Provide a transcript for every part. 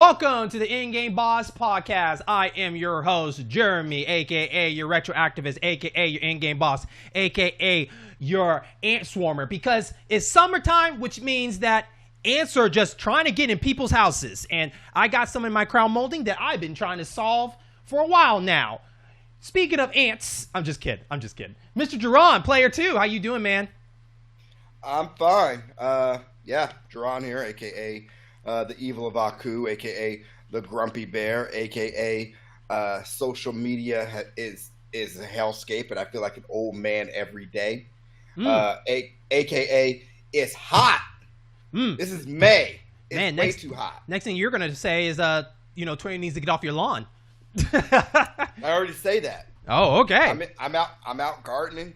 Welcome to the In-Game Boss Podcast. I am your host, Jeremy, a.k.a. your retroactivist, a.k.a. your in-game boss, a.k.a. your ant swarmer, because it's summertime, which means that ants are just trying to get in people's houses. And I got some in my crown molding that I've been trying to solve for a while now. Speaking of ants, I'm just kidding. Mr. Jaron, player 2, how you doing, man? I'm fine. Jaron here, a.k.a. The Evil of Aku, a.k.a. the Grumpy Bear, a.k.a. Social media is a hellscape, and I feel like an old man every day. A.k.a. it's hot. This is May. It's way too hot. Next thing you're going to say is, Twitter needs to get off your lawn. I already say that. Oh, okay. I'm out gardening,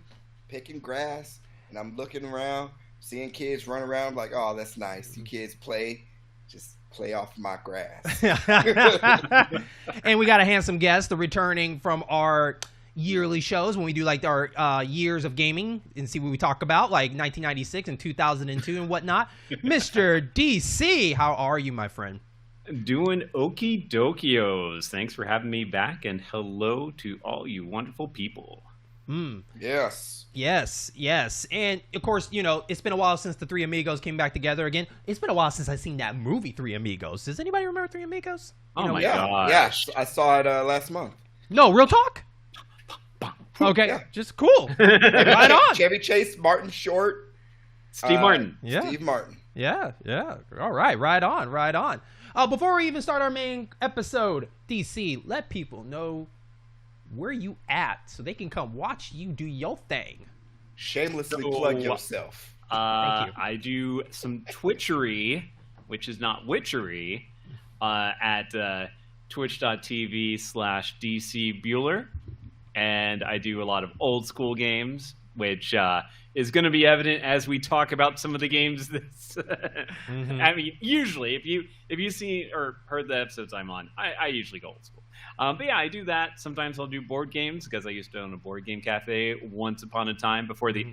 picking grass, and I'm looking around, seeing kids run around like, oh, that's nice. You kids play. Just play off my grass. And we got a handsome guest, returning from our yearly shows when we do like our years of gaming and see what we talk about, like 1996 and 2002 and whatnot. Mr. DC, how are you, my friend? Doing okie dokios. Thanks for having me back, and hello to all you wonderful people. Yes. And of course, it's been a while since the Three Amigos came back together again. It's been a while since I've seen that movie, Three Amigos. Does anybody remember Three Amigos? My gosh. Yeah, I saw it last month. No, real talk? Okay, yeah. Just cool. Right on. Chevy Chase, Martin Short. Steve Martin. Yeah. Steve Martin. Yeah. All right, right on. Before we even start our main episode, DC, let people know where you at so they can come watch you do your thing. Shamelessly plug yourself. Thank you. I do some twitchery, which is not witchery, at twitch.tv/DC Bueller. And I do a lot of old school games, which is going to be evident as we talk about some of the games. I mean, usually, if you see or heard the episodes I'm on, I usually go old school. But yeah, I do that. Sometimes I'll do board games because I used to own a board game cafe once upon a time before the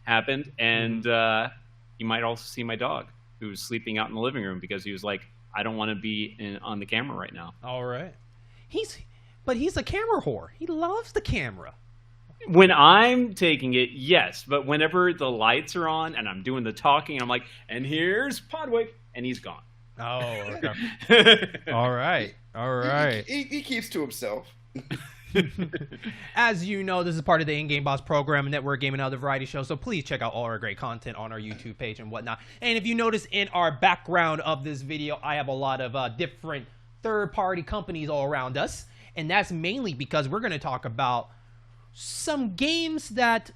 happened. And you might also see my dog, who's sleeping out in the living room because he was like, I don't want to be on the camera right now. All right. He's a camera whore. He loves the camera. When I'm taking it, yes. But whenever the lights are on and I'm doing the talking, I'm like, and here's Podwick, and he's gone. Oh, okay. All right. He keeps to himself. As you know, this is part of the In-Game Boss Program, a network game and other variety shows, so please check out all our great content on our YouTube page and whatnot. And if you notice in our background of this video, I have a lot of different third-party companies all around us, and that's mainly because we're going to talk about some games that,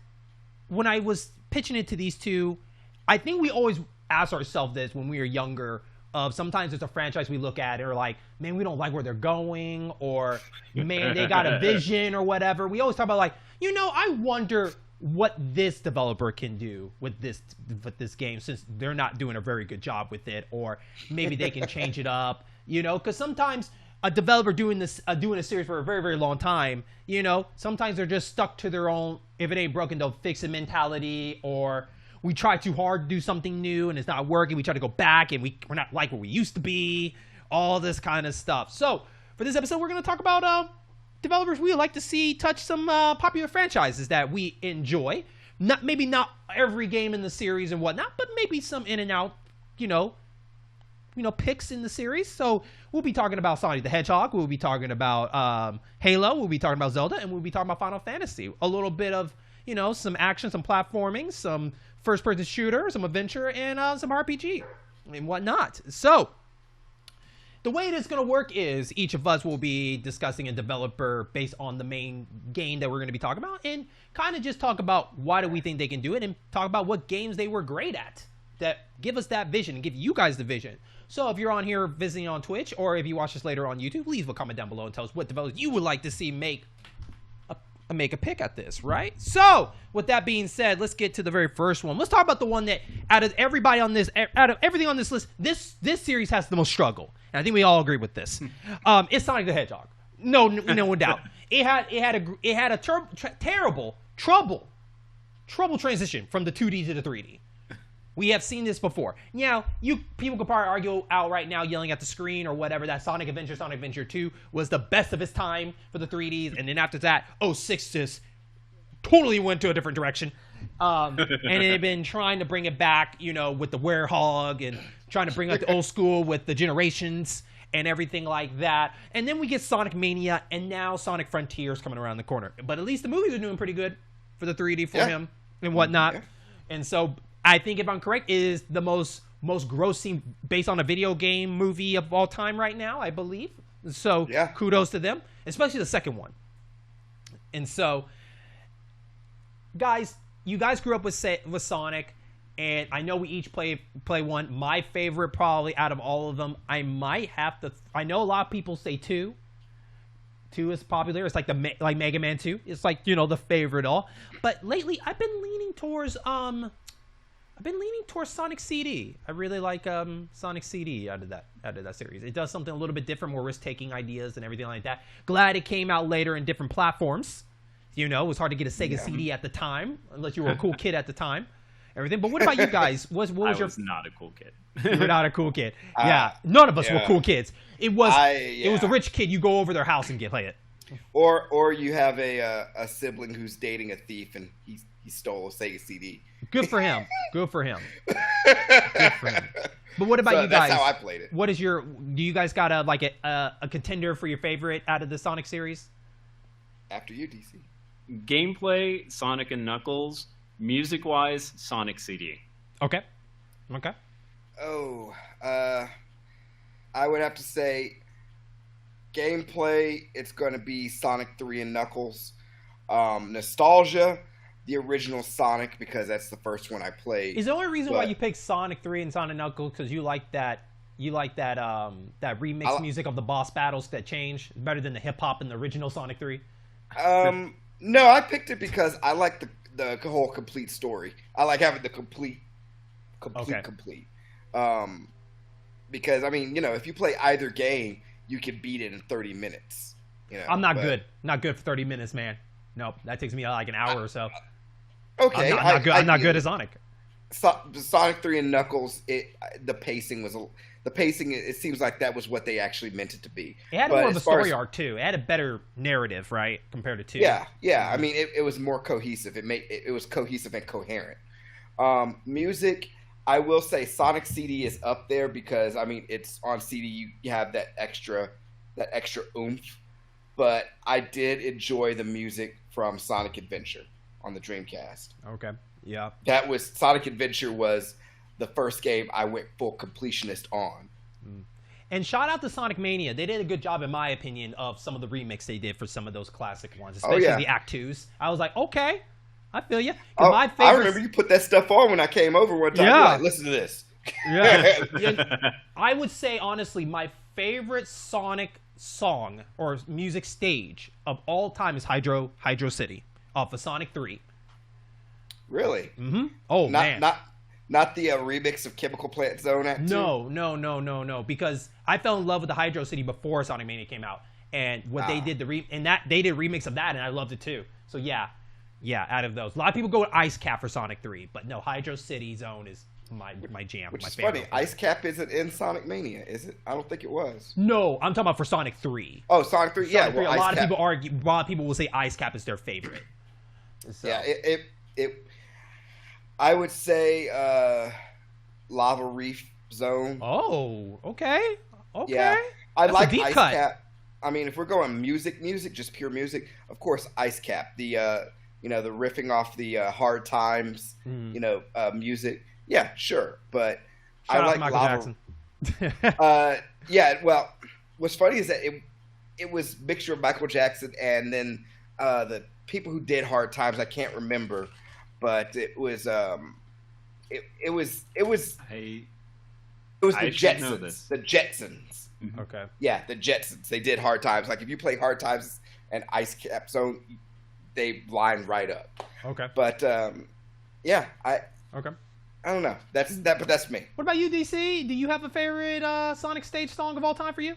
when I was pitching it to these two, I think we always asked ourselves this when we were younger. Sometimes it's a franchise we look at and we're like, man, we don't like where they're going, or man, they got a vision or whatever. We always talk about like, I wonder what this developer can do with this game, since they're not doing a very good job with it, or maybe they can change it up, because sometimes a developer doing a series for a very, very long time, sometimes they're just stuck to their own, if it ain't broken, don't fix it mentality, or we try too hard to do something new and it's not working. We try to go back and we're not like where we used to be, all this kind of stuff. So for this episode, we're going to talk about developers we would like to see touch some popular franchises that we enjoy. Maybe not every game in the series and whatnot, but maybe some in and out, picks in the series. So we'll be talking about Sonic the Hedgehog. We'll be talking about Halo. We'll be talking about Zelda. And we'll be talking about Final Fantasy. A little bit of, some action, some platforming, some first-person shooter, some adventure, and some RPG and whatnot. So the way it is going to work is each of us will be discussing a developer based on the main game that we're going to be talking about, and kind of just talk about why do we think they can do it, and talk about what games they were great at that give us that vision and give you guys the vision. So if you're on here visiting on Twitch, or if you watch this later on YouTube, leave a comment down below and tell us what developers you would like to see make a pick at this, right? So with that being said, let's get to the very first one. Let's talk about the one that out of everything on this list, this series has the most struggle, and I think we all agree with this. It's Sonic the Hedgehog. No doubt. It had a terrible transition from the 2D to the 3D. We have seen this before. Now, people could probably argue out right now, yelling at the screen or whatever, that Sonic Adventure 2 was the best of its time for the 3Ds, and then after that, 06 just totally went to a different direction. And they've been trying to bring it back, with the Werehog, and trying to bring out the old school with the Generations and everything like that. And then we get Sonic Mania, and now Sonic Frontiers coming around the corner. But at least the movies are doing pretty good for the 3D for him and whatnot. Yeah. And so I think, if I'm correct, is the most grossing based on a video game movie of all time right now, I believe. So kudos to them, especially the second one. And so, guys, you guys grew up with Sonic, and I know we each play one. My favorite, probably out of all of them, I might have to. I know a lot of people say 2. 2 is popular. It's like like Mega Man 2. It's like the favorite all. But lately, I've been leaning towards Sonic CD. I really like Sonic CD out of that series. It does something a little bit different, more risk-taking ideas and everything like that. Glad it came out later in different platforms. It was hard to get a Sega CD at the time, unless you were a cool kid at the time. Everything. But what about you guys? I was not a cool kid. You were not a cool kid. Yeah, none of us were cool kids. It was a rich kid. You go over their house and play it. Or you have a sibling who's dating a thief and he stole a Sega CD. Good for him. Good for him. Good for him. But what about you guys? That's how I played it. Do you guys got a contender for your favorite out of the Sonic series? After you, DC. Gameplay, Sonic and Knuckles. Music-wise, Sonic CD. Okay. Oh, I would have to say gameplay, it's going to be Sonic 3 and Knuckles. Nostalgia, the original Sonic, because that's the first one I played. Is the only reason why you picked Sonic 3 and Sonic Knuckles because you like that remix music of the boss battles that changed better than the hip hop in the original Sonic 3? No, I picked it because I like the whole complete story. I like having the complete. Because if you play either game, you can beat it in 30 minutes. I'm not good. Not good for 30 minutes, man. Nope, that takes me like an hour or so. Okay, I'm not good at Sonic. Sonic 3 and Knuckles, the pacing, it seems like that was what they actually meant it to be. It had more of a story arc, too. It had a better narrative, right, compared to 2. Yeah. I mean, it was more cohesive. It was cohesive and coherent. Music, I will say Sonic CD is up there because, it's on CD, you have that extra oomph. But I did enjoy the music from Sonic Adventure on the Dreamcast. Okay, yeah. Sonic Adventure was the first game I went full completionist on. And shout out to Sonic Mania. They did a good job, in my opinion, of some of the remix they did for some of those classic ones, especially the Act 2s. I was like, okay, I feel you. I remember you put that stuff on when I came over one time. Yeah. Like, listen to this. Yeah. I would say, honestly, my favorite Sonic song or music stage of all time is Hydro City off of Sonic 3. Really? Mm-hmm. Oh, man. Not the remix of Chemical Plant Zone Act 2? No. Because I fell in love with the Hydro City before Sonic Mania came out. And what they did, they did a remix of that, and I loved it too. So yeah, out of those. A lot of people go with Ice Cap for Sonic 3, but no, Hydro City Zone is my jam. Which my is favorite. funny. Ice Cap isn't in Sonic Mania, is it? I don't think it was. No, I'm talking about for Sonic 3. Oh, Sonic 3. Sonic 3, a lot of people will say Ice Cap is their favorite. So. Yeah, it I would say Lava Reef Zone. Oh, okay. Yeah, I like Ice Cap. If we're going music, just pure music, of course, Ice Cap. The the riffing off the Hard Times, music. Yeah, sure, but Shout I like Michael Jackson. Well, what's funny is that it was a mixture of Michael Jackson and then the people who did Hard Times. I can't remember, but it was the Jetsons. The Jetsons. Okay. Yeah, the Jetsons. They did Hard Times. Like if you play Hard Times and Ice Cap Zone, they line right up. Okay. But I don't know. But that's me. What about you, DC? Do you have a favorite Sonic stage song of all time for you?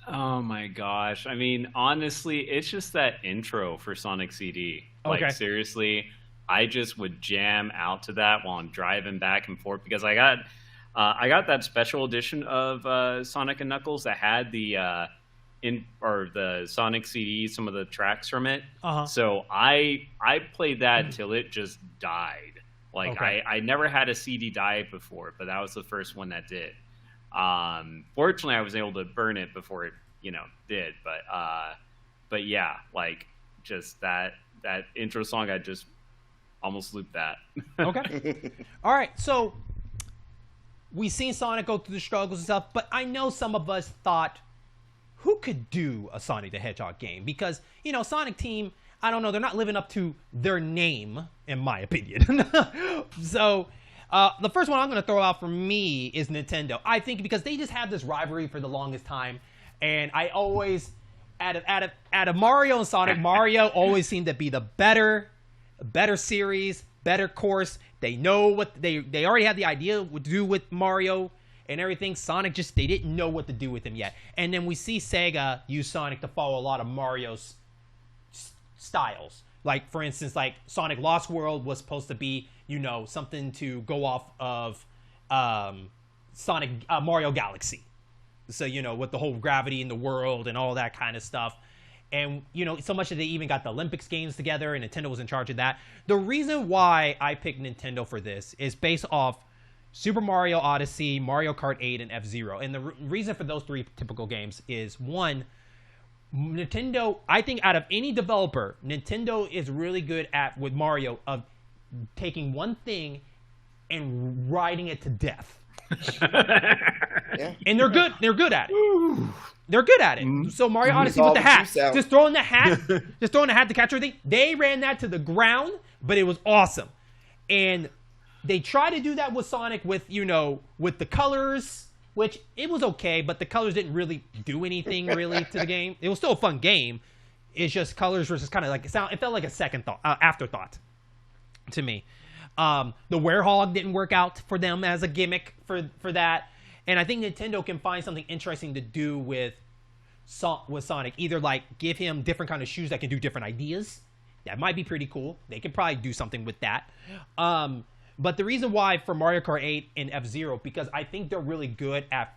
Oh my gosh. Honestly, it's just that intro for Sonic CD. Okay. Like seriously, I just would jam out to that while I'm driving back and forth because I got that special edition of Sonic and Knuckles that had the the Sonic CD, some of the tracks from it. So I played that till it just died. Like I never had a CD die before, but that was the first one that did. Fortunately, I was able to burn it before it, did. But yeah, like just that intro song, I just almost looped that. Okay. All right. So we've seen Sonic go through the struggles and stuff, but I know some of us thought, who could do a Sonic the Hedgehog game? Because, Sonic Team, I don't know, they're not living up to their name, in my opinion. So the first one I'm going to throw out for me is Nintendo. I think because they just have this rivalry for the longest time, and I always, out of Mario and Sonic, Mario always seemed to be the better series, better course. They know what they already had the idea what to do with Mario and everything. Sonic they didn't know what to do with him yet. And then we see Sega use Sonic to follow a lot of Mario's styles. Like, for instance, like Sonic Lost World was supposed to be, something to go off of Sonic Mario Galaxy. So, with the whole gravity in the world and all that kind of stuff. And, so much that they even got the Olympics games together and Nintendo was in charge of that. The reason why I picked Nintendo for this is based off Super Mario Odyssey, Mario Kart 8, and F-Zero. And the reason for those three typical games is, one, Nintendo, I think out of any developer, Nintendo is really good with Mario of taking one thing and riding it to death. Yeah. And they're good at it. They're good at it. So Mario Odyssey with the hat, just throwing the hat to catch everything. They ran that to the ground, but it was awesome. And they tried to do that with Sonic with the colors, which it was okay, but the colors didn't really do anything really to the game. It was still a fun game. It's just colors were just kind of like it felt like a second thought, afterthought to me. The Werehog didn't work out for them as a gimmick for that. And I think Nintendo can find something interesting to do with Sonic. Either like give him different kind of shoes that can do different ideas. That might be pretty cool. They could probably do something with that. But the reason why for Mario Kart 8 and F-Zero, because I think they're really good at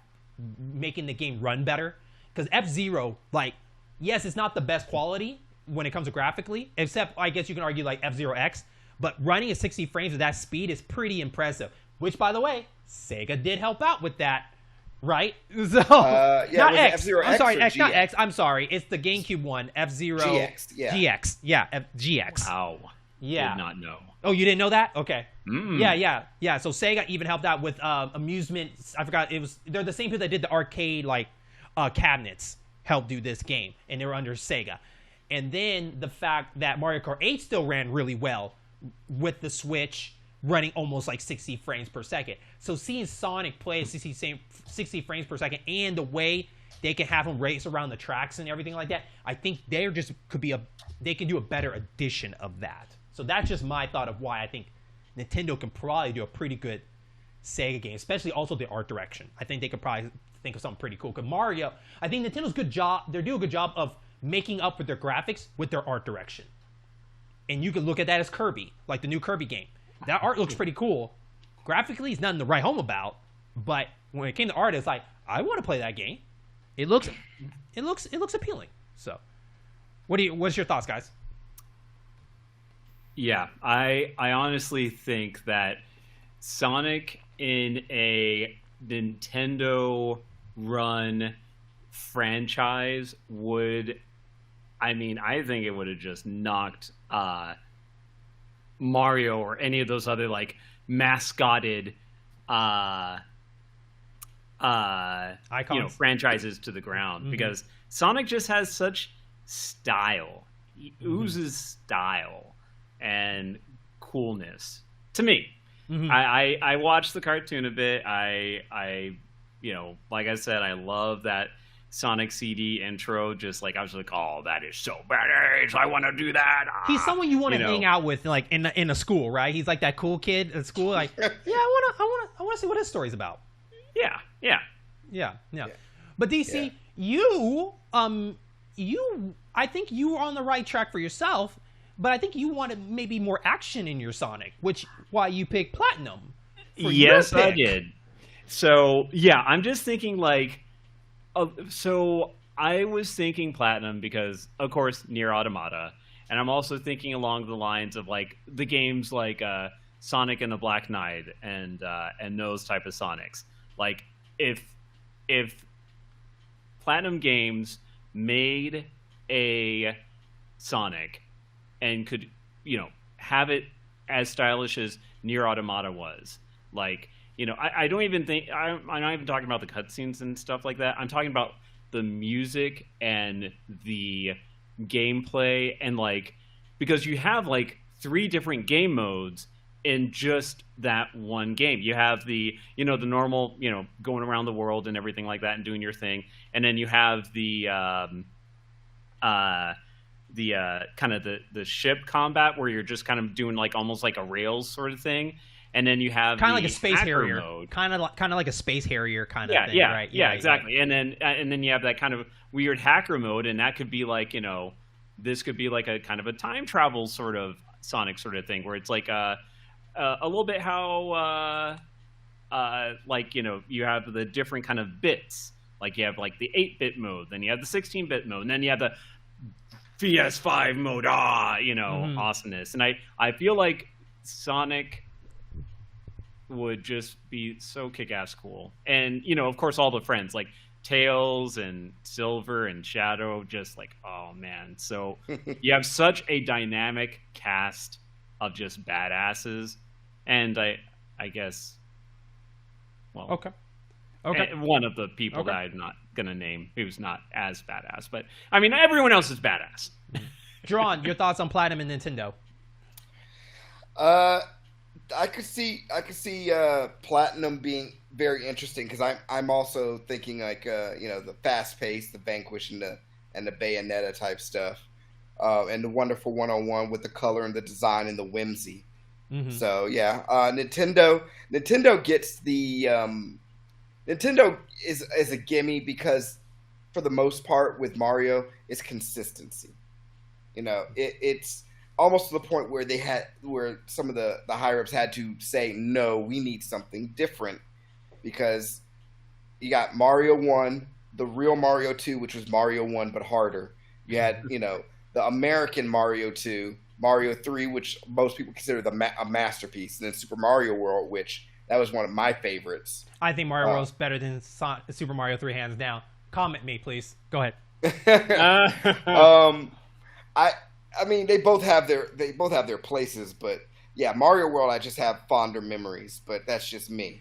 making the game run better. Because F-Zero, like, yes, it's not the best quality when it comes to graphically, except I guess you can argue like F-Zero X. But running at 60 frames at that speed is pretty impressive. Which, by the way, Sega did help out with that, right? So, not X. F-Zero I'm sorry, X, GX? not X. I'm sorry. It's the GameCube one, F-Zero GX, yeah. GX. Yeah, GX. Wow. Yeah. Did not know. Oh, you didn't know that? Okay. Mm. Yeah. So Sega even helped out with amusement. I forgot they're the same people that did the arcade cabinets. Helped do this game, and they were under Sega. And then the fact that Mario Kart 8 still ran really well with the Switch running almost like 60 frames per second. So seeing Sonic play at 60 frames per second and the way they can have him race around the tracks and everything like that, I think they can do a better edition of that. So that's just my thought of why I think Nintendo can probably do a pretty good Sega game, especially also the art direction. I think they could probably think of something pretty cool. Because Mario, I think Nintendo's they do a good job of making up for their graphics with their art direction. And you could look at that as Kirby, like the new Kirby game. That art looks pretty cool. Graphically, it's nothing to write home about. But when it came to art, it's like, I want to play that game. It looks appealing. So, what's your thoughts, guys? Yeah, I honestly think that Sonic in a Nintendo run franchise I think it would have just knocked Mario or any of those other like mascotted franchises to the ground, because Sonic just has such style. He oozes style and coolness to me. I watched the cartoon a bit. I like I said, I love that Sonic CD intro. Just like I was like, oh, that is so badass. I want to do that. He's someone you want to hang out with, like in a school, right? He's like that cool kid at school. Like, yeah, I want to see what his story's about. Yeah. But DC, I think you were on the right track for yourself but I think you wanted maybe more action in your Sonic, which why you picked Platinum. Yes, I did. So yeah, I'm just thinking like, so I was thinking Platinum because, of course, Nier Automata, and I'm also thinking along the lines of like the games like Sonic and the Black Knight and those type of Sonics. Like if Platinum Games made a Sonic and could, you know, have it as stylish as Nier Automata was, like, you know, I don't even think I'm not even talking about the cutscenes and stuff like that. I'm talking about the music and the gameplay, and like, because you have like 3 different game modes in just that one game. You have the, you know, the normal, you know, going around the world and everything like that and doing your thing, and then you have the kind of the ship combat where you're just kind of doing like almost like a Rails sort of thing. And then you have kind of like a space harrier mode. kind of like a space harrier kind of thing, right? Yeah, exactly. And then you have that kind of weird hacker mode, and that could be like, you know, this could be like a kind of a time travel sort of Sonic sort of thing, where it's like a little bit how like, you know, you have the different kind of bits. Like you have like the 8-bit mode, then you have the 16-bit mode, and then you have the PS5 mode. You know, awesomeness. And I feel like Sonic would just be so kick-ass cool. And, you know, of course, all the friends like Tails and Silver and Shadow, just like, oh man. So you have such a dynamic cast of just badasses. And I guess, well, okay, one of the people that I'm not gonna name who's not as badass, but I mean everyone else is badass. Jaron, your thoughts on Platinum and Nintendo? I could see Platinum being very interesting, because I'm also thinking like you know, the fast pace, the Vanquish and the Bayonetta type stuff, and the wonderful 101 with the color and the design and the whimsy. So yeah, Nintendo gets the Nintendo is a gimme, because for the most part with Mario, it's consistency. You know, it's almost to the point where some of the higher ups had to say, no, we need something different, because you got Mario 1, the real Mario 2, which was Mario 1 but harder. You had, you know, the American Mario 2, Mario 3, which most people consider a masterpiece, and then Super Mario World, which that was one of my favorites. I think Mario World's better than Super Mario 3 hands down. Comment me, please. Go ahead. I mean, they both have their places, but yeah, Mario World, I just have fonder memories, but that's just me.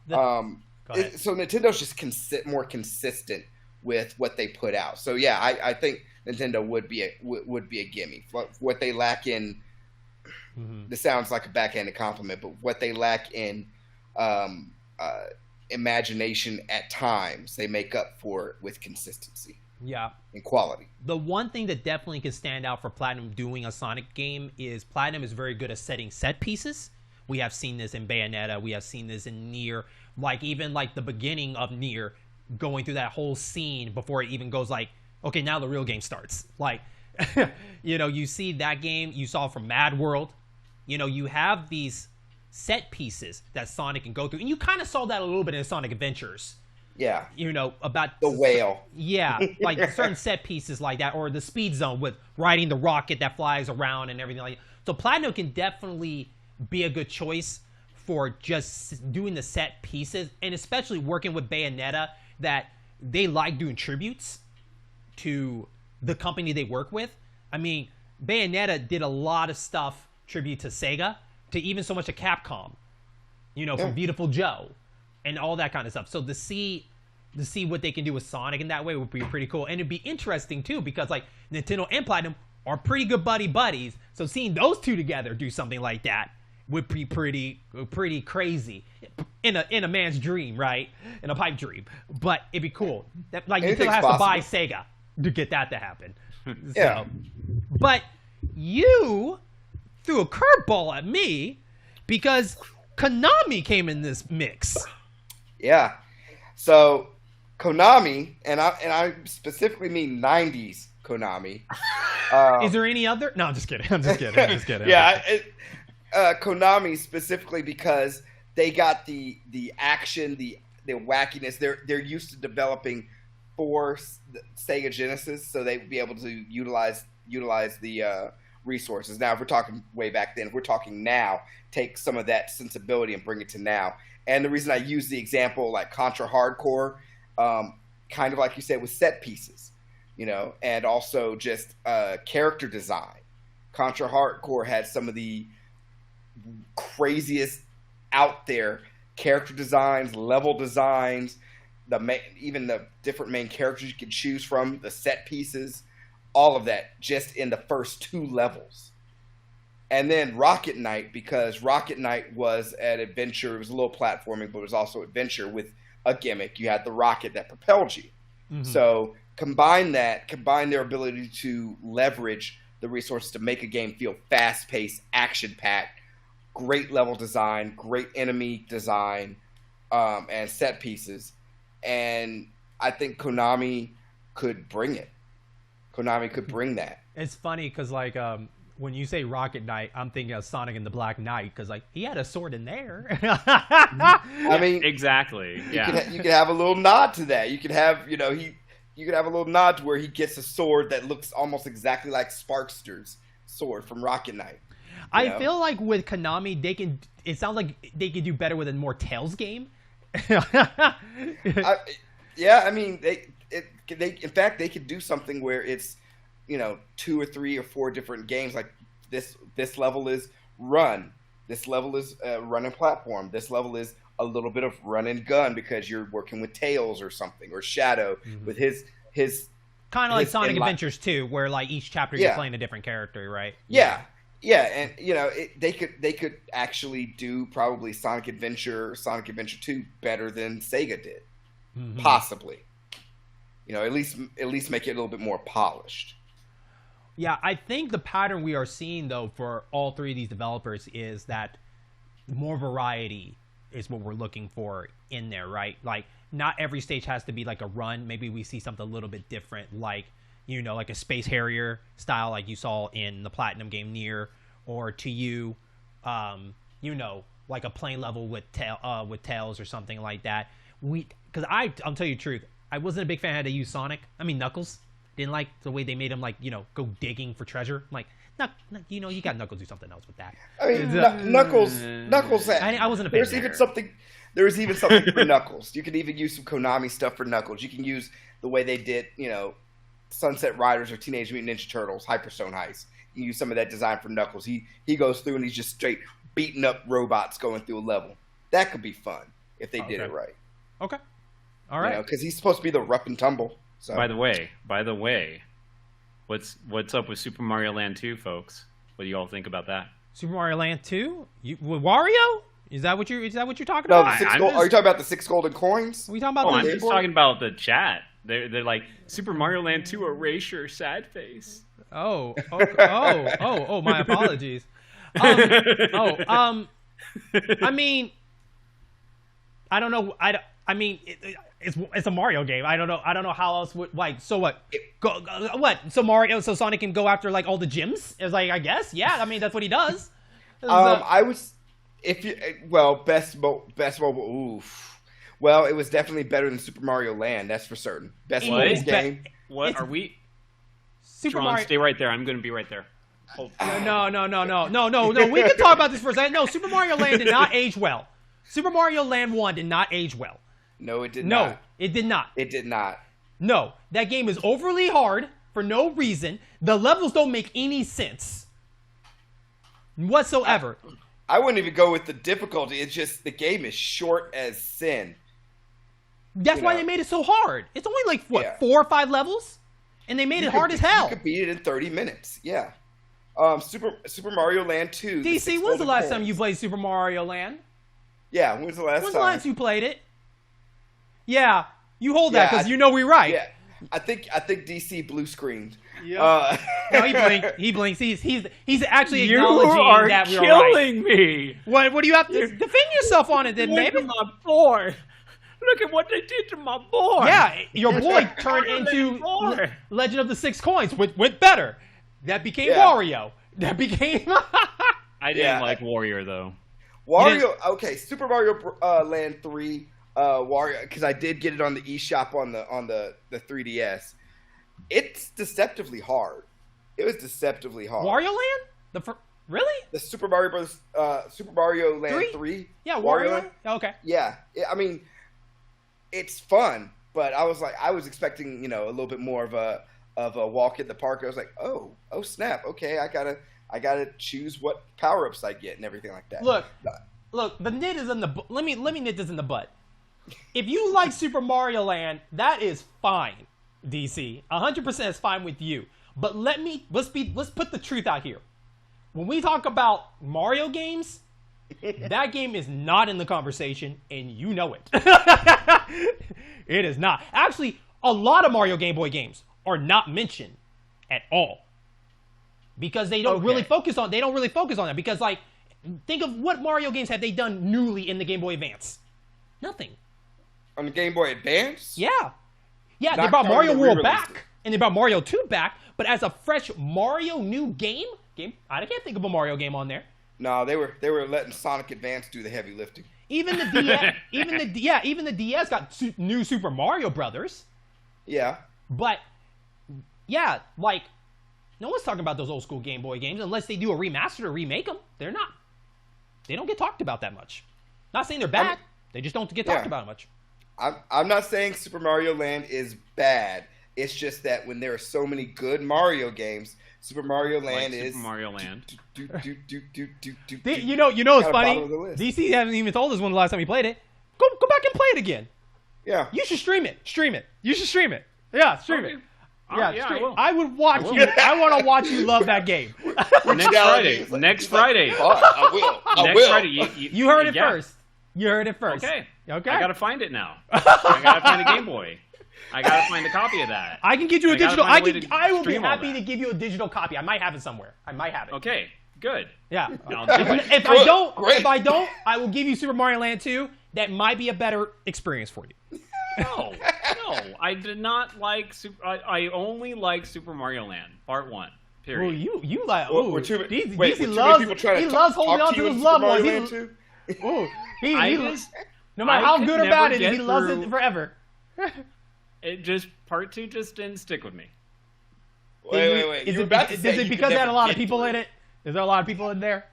So Nintendo's just more consistent with what they put out. So yeah, I think Nintendo would be a gimme. What they lack in, this sounds like a backhanded compliment, but what they lack in imagination at times, they make up for it with consistency. Yeah. And quality. The one thing that definitely can stand out for Platinum doing a Sonic game is Platinum is very good at setting set pieces. We have seen this in Bayonetta. We have seen this in Nier. Like, even like the beginning of Nier, going through that whole scene before it even goes like, okay, now the real game starts. Like, you know, you see that game, you saw from Mad World. You know, you have these set pieces that Sonic can go through. And you kind of saw that a little bit in Sonic Adventures. Yeah. You know, about the whale. Yeah, like certain set pieces like that, or the speed zone with riding the rocket that flies around and everything like that. So Platinum can definitely be a good choice for just doing the set pieces, and especially working with Bayonetta, that they like doing tributes to the company they work with. I mean, Bayonetta did a lot of stuff tribute to Sega, to even so much to Capcom, you know, from Beautiful Joe and all that kind of stuff. So to see what they can do with Sonic in that way would be pretty cool. And it'd be interesting too, because like Nintendo and Platinum are pretty good buddies. So seeing those two together do something like that would be pretty crazy in a man's dream, right? In a pipe dream. But it'd be cool. That, like, Nintendo has to buy Sega to get that to happen. Yeah. So, but you threw a curveball at me because Konami came in this mix. Yeah. So Konami, and I specifically mean 90s Konami. Is there any other? No, I'm just kidding. I'm just kidding. Yeah, Konami specifically because they got the action, the wackiness. They're used to developing for Sega Genesis, so they'd be able to utilize the resources. Now, if we're talking way back then, if we're talking now, take some of that sensibility and bring it to now. And the reason I use the example like Contra Hardcore, kind of like you said, with set pieces, and also just character design. Contra Hardcore had some of the craziest out there character designs, level designs, even the different main characters you could choose from, the set pieces, all of that just in the first 2 levels. And then Rocket Knight, because Rocket Knight was an adventure. It was a little platforming, but it was also adventure with a gimmick. You had the rocket that propelled you. Mm-hmm. So combine their ability to leverage the resources to make a game feel fast-paced, action-packed, great level design, great enemy design, and set pieces. And I think Konami could bring it. Konami could bring that. It's funny because, like, when you say Rocket Knight, I'm thinking of Sonic and the Black Knight because, like, he had a sword in there. I mean, exactly. Yeah, you could have a little nod to that. You could have, you could have a little nod to where he gets a sword that looks almost exactly like Sparkster's sword from Rocket Knight. I feel like with Konami, it sounds like they could do better with a more Tales game. I mean, they in fact they could do something where it's 2 or 3 or 4 different games. Like this level is run, this level is run and platform, this level is a little bit of run and gun because you're working with Tails or something, or Shadow with his kind of like Sonic Adventures 2, where like each chapter you're playing a different character, right? Yeah, and they could actually do probably Sonic Adventure 2 better than Sega did, possibly. At least make it a little bit more polished. Yeah, I think the pattern we are seeing though for all 3 of these developers is that more variety is what we're looking for in there, right? Like not every stage has to be like a run. Maybe we see something a little bit different, like like a Space Harrier style, like you saw in the Platinum game Nier, or to you, like a plain level with Tails or something like that. Because I'll tell you the truth, I wasn't a big fan of how they used Sonic. I mean Knuckles. Didn't like the way they made him go digging for treasure. I'm like, you got Knuckles do something else with that. I mean, Knuckles. I wasn't a fan. There's even something for Knuckles. You could even use some Konami stuff for Knuckles. You can use the way they did, Sunset Riders or Teenage Mutant Ninja Turtles, Hyperstone Heist. You can use some of that design for Knuckles. He goes through and he's just straight beating up robots going through a level. That could be fun if they did it right. Okay. All right. Because he's supposed to be the rough and tumble. So. By the way, what's up with Super Mario Land 2, folks? What do you all think about that? Super Mario Land 2? With Wario? Is that what you're talking no, about? Are you talking about the 6 golden coins? Are we talking about? I'm just talking about the chat. They're like Super Mario Land 2, erase your sad face. Oh, my apologies. I mean, I don't know. It's a Mario game. I don't know how else would like. So what? What? So Sonic can go after like all the gyms? It's like, I guess. Yeah. I mean, that's what he does. Best mobile. Oof. Well, it was definitely better than Super Mario Land. That's for certain. Best mobile game. What are we? Super Jaron, Mario. Stay right there. I'm going to be right there. No. We can talk about this for a second. No, Super Mario Land did not age well. Super Mario Land 1 did not age well. No, it did not. No, it did not. It did not. No, that game is overly hard for no reason. The levels don't make any sense whatsoever. I wouldn't even go with the difficulty. It's just the game is short as sin. That's why they made it so hard. It's only like, 4 or 5 levels? And they made it hard as hell. You could beat it in 30 minutes. Yeah. Super Mario Land 2. DC, when's the last time you played Super Mario Land? Yeah, when's the last time? When's the last you played it? Yeah, you hold that because we're right. Yeah, I think DC blue scred. Yeah. No, he blinks. He's actually acknowledging that we're right. You are killing me. What do you have to defend yourself on it then, baby? I'm not bored. Look at what they did to my boy. Yeah, your boy turned into Legend of the Six Coins. Went better. That became Wario. That became. I didn't like Warrior though. Wario. Okay, Super Mario Land 3. Wario, because I did get it on the eShop on the 3DS. It's deceptively hard. It was deceptively hard. Wario Land? Really? The Super Mario Bros. Super Mario Land 3? Yeah, Wario Land? Oh, okay. Yeah. I mean, it's fun, but I was expecting, a little bit more of a walk in the park. I was like, oh snap. Okay, I gotta choose what power-ups I get and everything like that. Look, the nit is in the let me nit this in the butt. If you like Super Mario Land, that is fine, DC. 100% is fine with you. But let's put the truth out here. When we talk about Mario games, that game is not in the conversation, and you know it. It is not. Actually, a lot of Mario Game Boy games are not mentioned at all. Because they don't really focus on that. Because, like, think of what Mario games have they done newly in the Game Boy Advance? Nothing. On the Game Boy Advance? Yeah. Yeah, they brought Mario World back, and they brought Mario 2 back, but as a fresh Mario new game, I can't think of a Mario game on there. No, they were letting Sonic Advance do the heavy lifting. Even the DS, even the DS got new Super Mario Brothers. Yeah. But yeah, like no one's talking about those old school Game Boy games unless they do a remaster or remake them. They don't get talked about that much. Not saying they're bad. They just don't get talked about much. I'm not saying Super Mario Land is bad. It's just that when there are so many good Mario games, Super Mario Land is Super Mario Land. You know what's funny? DC hasn't even told us when the last time he played it. Go back and play it again. Yeah. You should stream it. You should stream it. Yeah, stream it. Yeah, stream I will. I would watch you. I want to watch you love that game. Next Friday. I will. Next Friday. You heard it first. You heard it first. Okay. I gotta find it now. I gotta find a Game Boy. I gotta find a copy of that. I can get you a digital. I will be stream all happy to give you a digital copy. I might have it somewhere. I might have it. Okay. Good. Yeah. I'll do it. If I don't, I will give you Super Mario Land 2. That might be a better experience for you. No, I did not like I only like Super Mario Land Part 1. Period. Well, you like. Well, Ooh, DC loves holding on to his loved ones. Ooh, no matter how good or bad it is, he loves it forever. It just Part 2 just didn't stick with me. Wait. Is it because there had a lot of people in it? Is there a lot of people in there?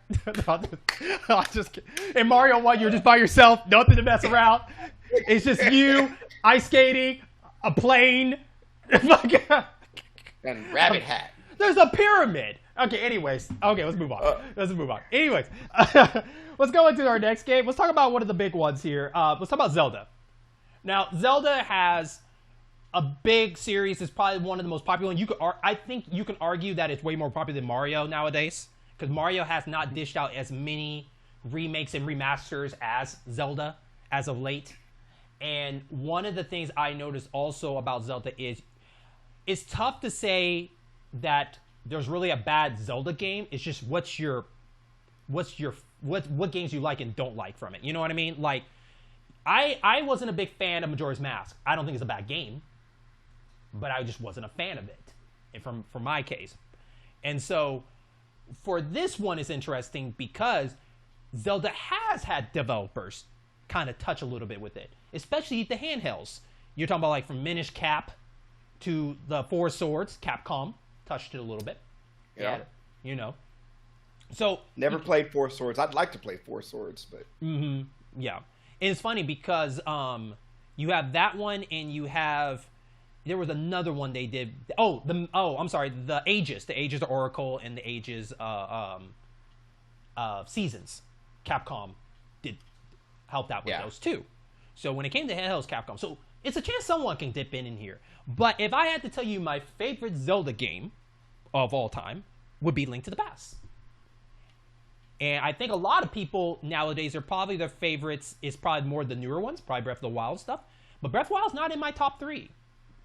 I'll just in Mario 1, you're just by yourself, nothing to mess around. It's just you, ice skating, a plane, and Rabbit Hat. There's a pyramid. Okay, anyways. Okay, let's move on. Anyways, let's go into our next game. Let's talk about one of the big ones here. Let's talk about Zelda. Now, Zelda has a big series. It's probably one of the most popular. And I think you can argue that it's way more popular than Mario nowadays. Because Mario has not dished out as many remakes and remasters as Zelda as of late. And one of the things I noticed also about Zelda is it's tough to say that there's really a bad Zelda game. It's just what games you like and don't like from it. You know what I mean? Like, I wasn't a big fan of Majora's Mask. I don't think it's a bad game, but I just wasn't a fan of it from my case. And so for this one, it's interesting because Zelda has had developers kind of touch a little bit with it, especially the handhelds. You're talking about like from Minish Cap to the Four Swords. Capcom touched it a little bit. Yeah. You know. So never played Four Swords. I'd like to play Four Swords, but yeah. And it's funny because you have that one and you have there was another one they did. I'm sorry, the Ages of Oracle and the Ages Seasons. Capcom helped out with those too. So when it came to handhelds, Capcom. So it's a chance someone can dip in here. But if I had to tell you my favorite Zelda game of all time would be Link to the Past. And I think a lot of people nowadays are probably their favorites is probably more the newer ones, probably Breath of the Wild stuff. But Breath of the Wild's not in my top 3.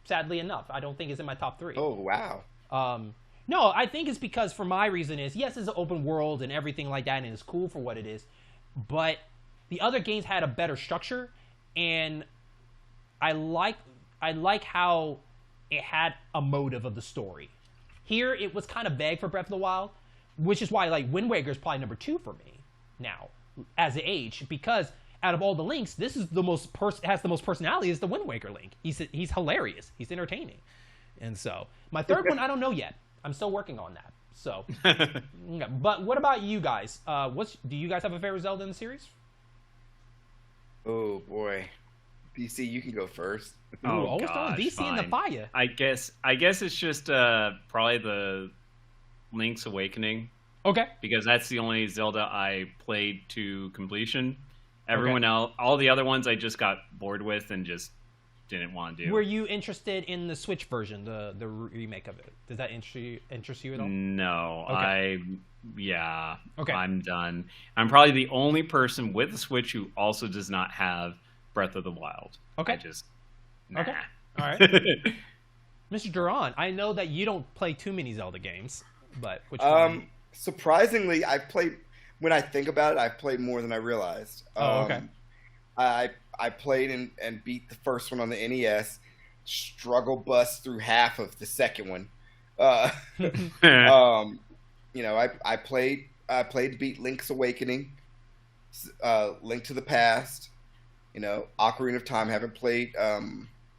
Sadly enough, I don't think it's in my top 3. Oh, wow. No, I think it's because for my reason is, yes, it's an open world and everything like that, and it's cool for what it is. But the other games had a better structure, and I like how it had a motive of the story. Here, it was kind of vague for Breath of the Wild, which is why like Wind Waker is probably number 2 for me now as an age, because out of all the Links, this is the most has the most personality is the Wind Waker Link. He's hilarious. He's entertaining. And so my third one, I don't know yet. I'm still working on that. So, yeah. But what about you guys? Do you guys have a favorite Zelda in the series? Oh boy, DC, you can go first. Ooh, always throwing DC fine. in the fire. I guess it's just probably the Link's Awakening. Okay. Because that's the only Zelda I played to completion. Everyone else, all the other ones, I just got bored with and just didn't want to do. Were you interested in the Switch version, the remake of it? Does that interest you at all? No, Okay. Okay. I'm done. I'm probably the only person with a Switch who also does not have Breath of the Wild. Okay. Nah. Okay. All right. Mr. Jaron, I know that you don't play too many Zelda games, but which one? Surprisingly, when I think about it, I've played more than I realized. Okay. I played and beat the first one on the NES, struggle bust through half of the second one. I played to beat Link's Awakening, Link to the Past, Ocarina of Time. Haven't played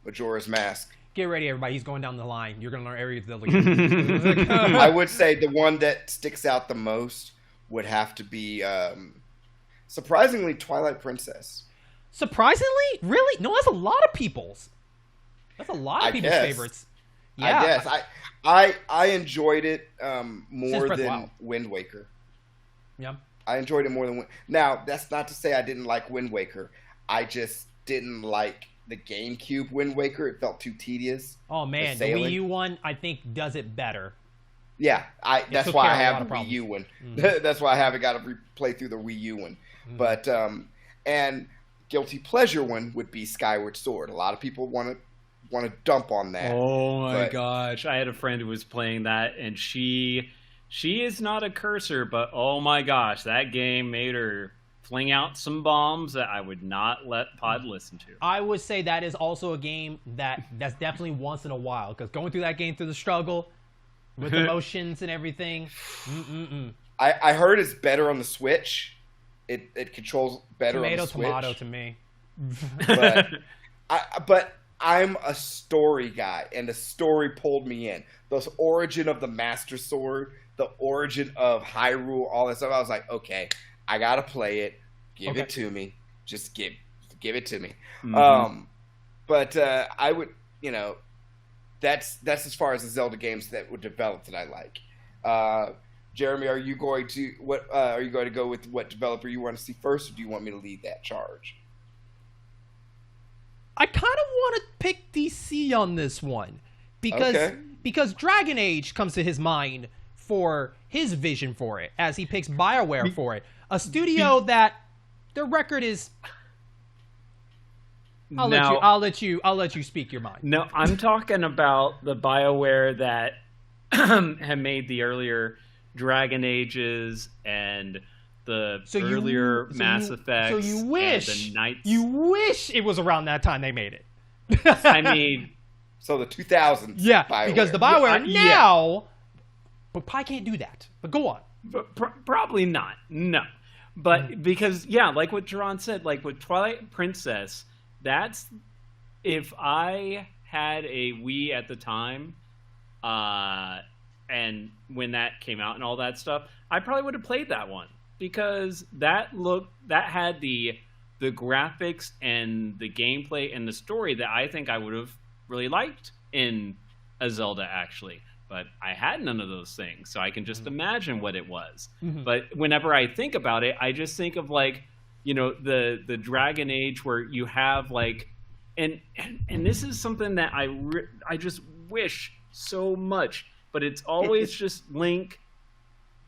Majora's Mask. Get ready, everybody. He's going down the line. You're going to learn every Zelda game. I would say the one that sticks out the most would have to be, surprisingly, Twilight Princess. Surprisingly? Really? No, that's a lot of people's. That's a lot of people's favorites. Yeah. I guess. I enjoyed it more than Wind Waker. Yeah. I enjoyed it more than Now, that's not to say I didn't like Wind Waker. I just didn't like the GameCube Wind Waker. It felt too tedious. Oh, man. The Wii U one, I think, does it better. Yeah. That's why I have the Wii U one. Mm-hmm. That's why I haven't got to play through the Wii U one. Mm-hmm. But, and guilty pleasure one would be Skyward Sword. A lot of people want to dump on that. Oh, my gosh. I had a friend who was playing that, and she is not a cursor, but oh, my gosh. That game made her fling out some bombs that I would not let Pod listen to. I would say that is also a game that's definitely once in a while, because going through that game through the struggle with emotions and everything. I heard it's better on the Switch. It controls better on the Switch. Tomato to me. But I'm a story guy, and the story pulled me in. The origin of the Master Sword, the origin of Hyrule, all that stuff. I was like, okay, I gotta play it. Give it to me. Just give it to me. Mm-hmm. But I would, that's as far as the Zelda games that were developed that I like. Jeremy, are you going to go with what developer you want to see first, or do you want me to lead that charge? I kind of want to pick DC on this one because Dragon Age comes to his mind for his vision for it, as he picks BioWare for it, a studio that their record is. I'll let you speak your mind. No, I'm talking about the BioWare that have made the earlier Dragon Ages and the earlier Mass Effects. So you wish it was around that time they made it. I mean, so the 2000s. Yeah, BioWare. because the BioWare now, but probably can't do that. But go on. But probably not. No, but because like what Jaron said, like with Twilight Princess, that's if I had a Wii at the time, and when that came out and all that stuff, I probably would have played that one. Because that had the graphics and the gameplay and the story that I think I would have really liked in a Zelda, actually. But I had none of those things, so I can just imagine what it was. Mm-hmm. But whenever I think about it, I just think of the Dragon Age where you have and this is something that I just wish so much, but it's always just Link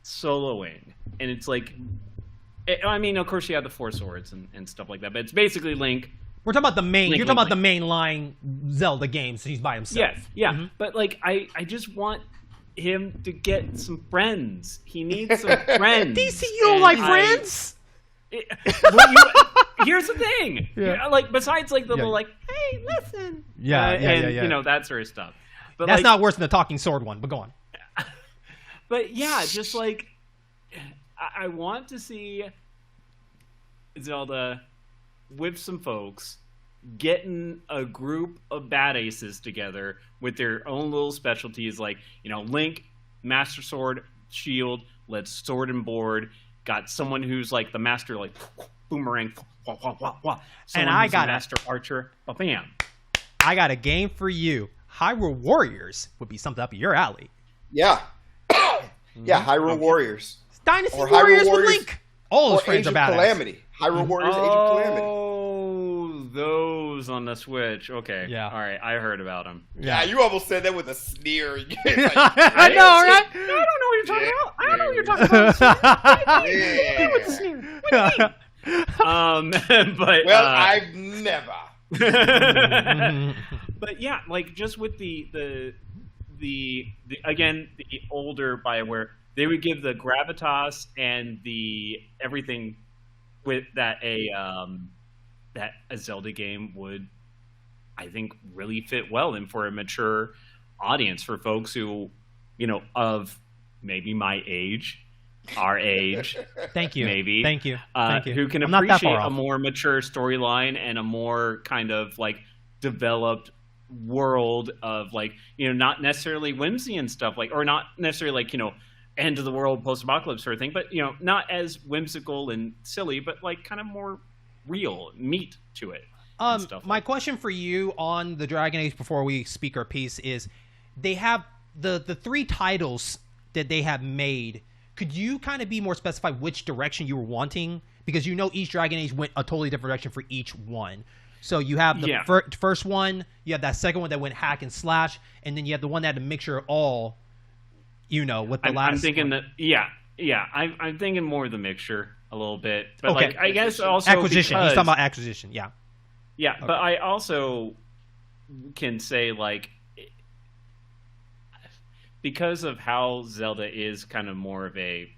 soloing, and it's of course you have the Four Swords and stuff like that, but it's basically Link. We're talking about the main. You're talking about the mainline Zelda games. So he's by himself. Yeah. Mm-hmm. But I just want him to get some friends. He needs some friends. DC, you don't like friends? here's the thing. Yeah. Like besides like the little like, hey, listen. Yeah, and you know that sort of stuff. But that's like, not worse than the talking sword one. But go on. But yeah, just like I want to see Zelda with some folks getting a group of badasses together with their own little specialties, like, you know, Link, Master Sword, Shield, let's sword and board. Got someone who's like the master, like boomerang, wah, wah, wah, wah. And I got a master archer, bam. I got a game for you. Hyrule Warriors would be something up your alley. Yeah. Yeah, Hyrule Warriors. Dynasty Or Warriors Hyrule with Link. All those Or friends Age are of badass. Calamity. Hyrule Warriors, Age of Calamity. Oh, those on the Switch. Okay. Yeah. All right. I heard about them. Yeah, you almost said that with a sneer. Like, I know, right? I don't know what you're talking about. I don't know what you're talking about. Yeah. With the sneer. What do you mean? But Well, I've never. But yeah, like just with the again the older BioWare, they would give the gravitas and the everything with that a Zelda game would, I think, really fit well in for a mature audience, for folks who, you know, of maybe my age, our age. Thank you. Maybe. Thank you. Thank you. Who can I'm not that appreciate far a off. more mature storyline and a more kind of like developed world of, like, you know, not necessarily whimsy and stuff, like, or not necessarily like, you know, end of the world post-apocalypse sort of thing, but, you know, not as whimsical and silly, but like kind of more real meat to it. And stuff My like question for you on the Dragon Age before we speak our piece is, they have the 3 titles that they have made. Could you kind of be more specified which direction you were wanting? Because you know each Dragon Age went a totally different direction for each one. So you have the first one, you have that second one that went hack and slash, and then you have the one that had a mixture of all, you know, with the last I'm thinking one. that, I'm thinking more of the mixture a little bit. But Okay. like, I guess also Acquisition. He's because, talking about acquisition, yeah. yeah, but I also can say, like, because of how Zelda is kind of more of a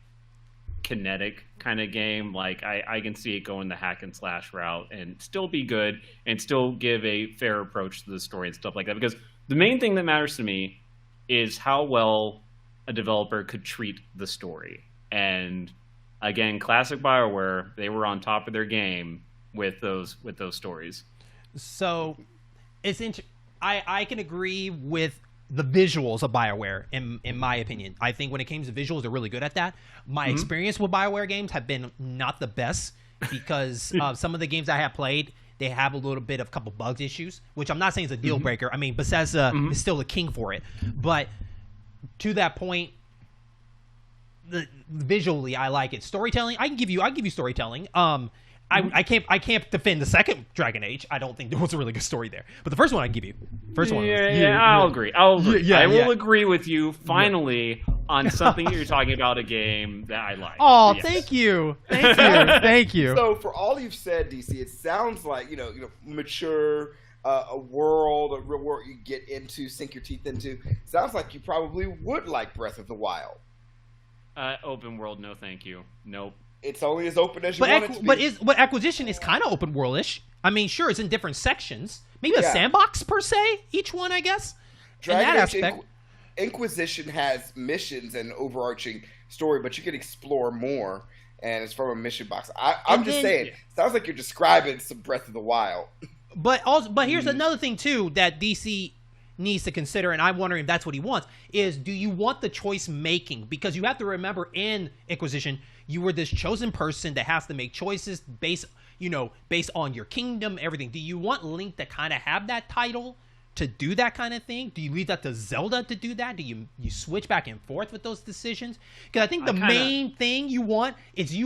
kinetic kind of game, like I can see it going the hack and slash route and still be good and still give a fair approach to the story and stuff like that. Because the main thing that matters to me is how well a developer could treat the story. And again, classic BioWare, they were on top of their game with those stories. So it's I can agree with the visuals of BioWare, in my opinion. I think when it comes to visuals, they're really good at that. My experience with BioWare games have been not the best, because some of the games I have played, they have a little bit of couple bugs issues, which I'm not saying is a deal breaker. I mean, Bethesda is still the king for it. But to that point, visually, I like it. Storytelling, I'll give you storytelling. I can't defend the second Dragon Age. I don't think there was a really good story there. But the first one I can give you. First one. I'll agree. I will yeah. agree with you finally on something that you're talking about, a game that I like. Oh, Yes. thank you. Thank you. So for all you've said, DC, it sounds like, you know, mature, a world, a real world you get into, sink your teeth into. Sounds like you probably would like Breath of the Wild. Open world, no thank you. Nope. It's only as open as you want it to be. But Acquisition is kind of open world-ish. I mean, sure, it's in different sections. Maybe a sandbox per se, each one, I guess. Dragon in that Age aspect. Inquisition has missions and overarching story, but you can explore more, and it's from a mission box. I'm just saying, sounds like you're describing some Breath of the Wild. But here's another thing too that DC needs to consider, and I'm wondering if that's what he wants, is do you want the choice making? Because you have to remember, in Inquisition, you were this chosen person that has to make choices based on your kingdom, everything. Do you want Link to kind of have that title to do that kind of thing? Do you leave that to Zelda to do that? Do you switch back and forth with those decisions? Because I think the main thing you want is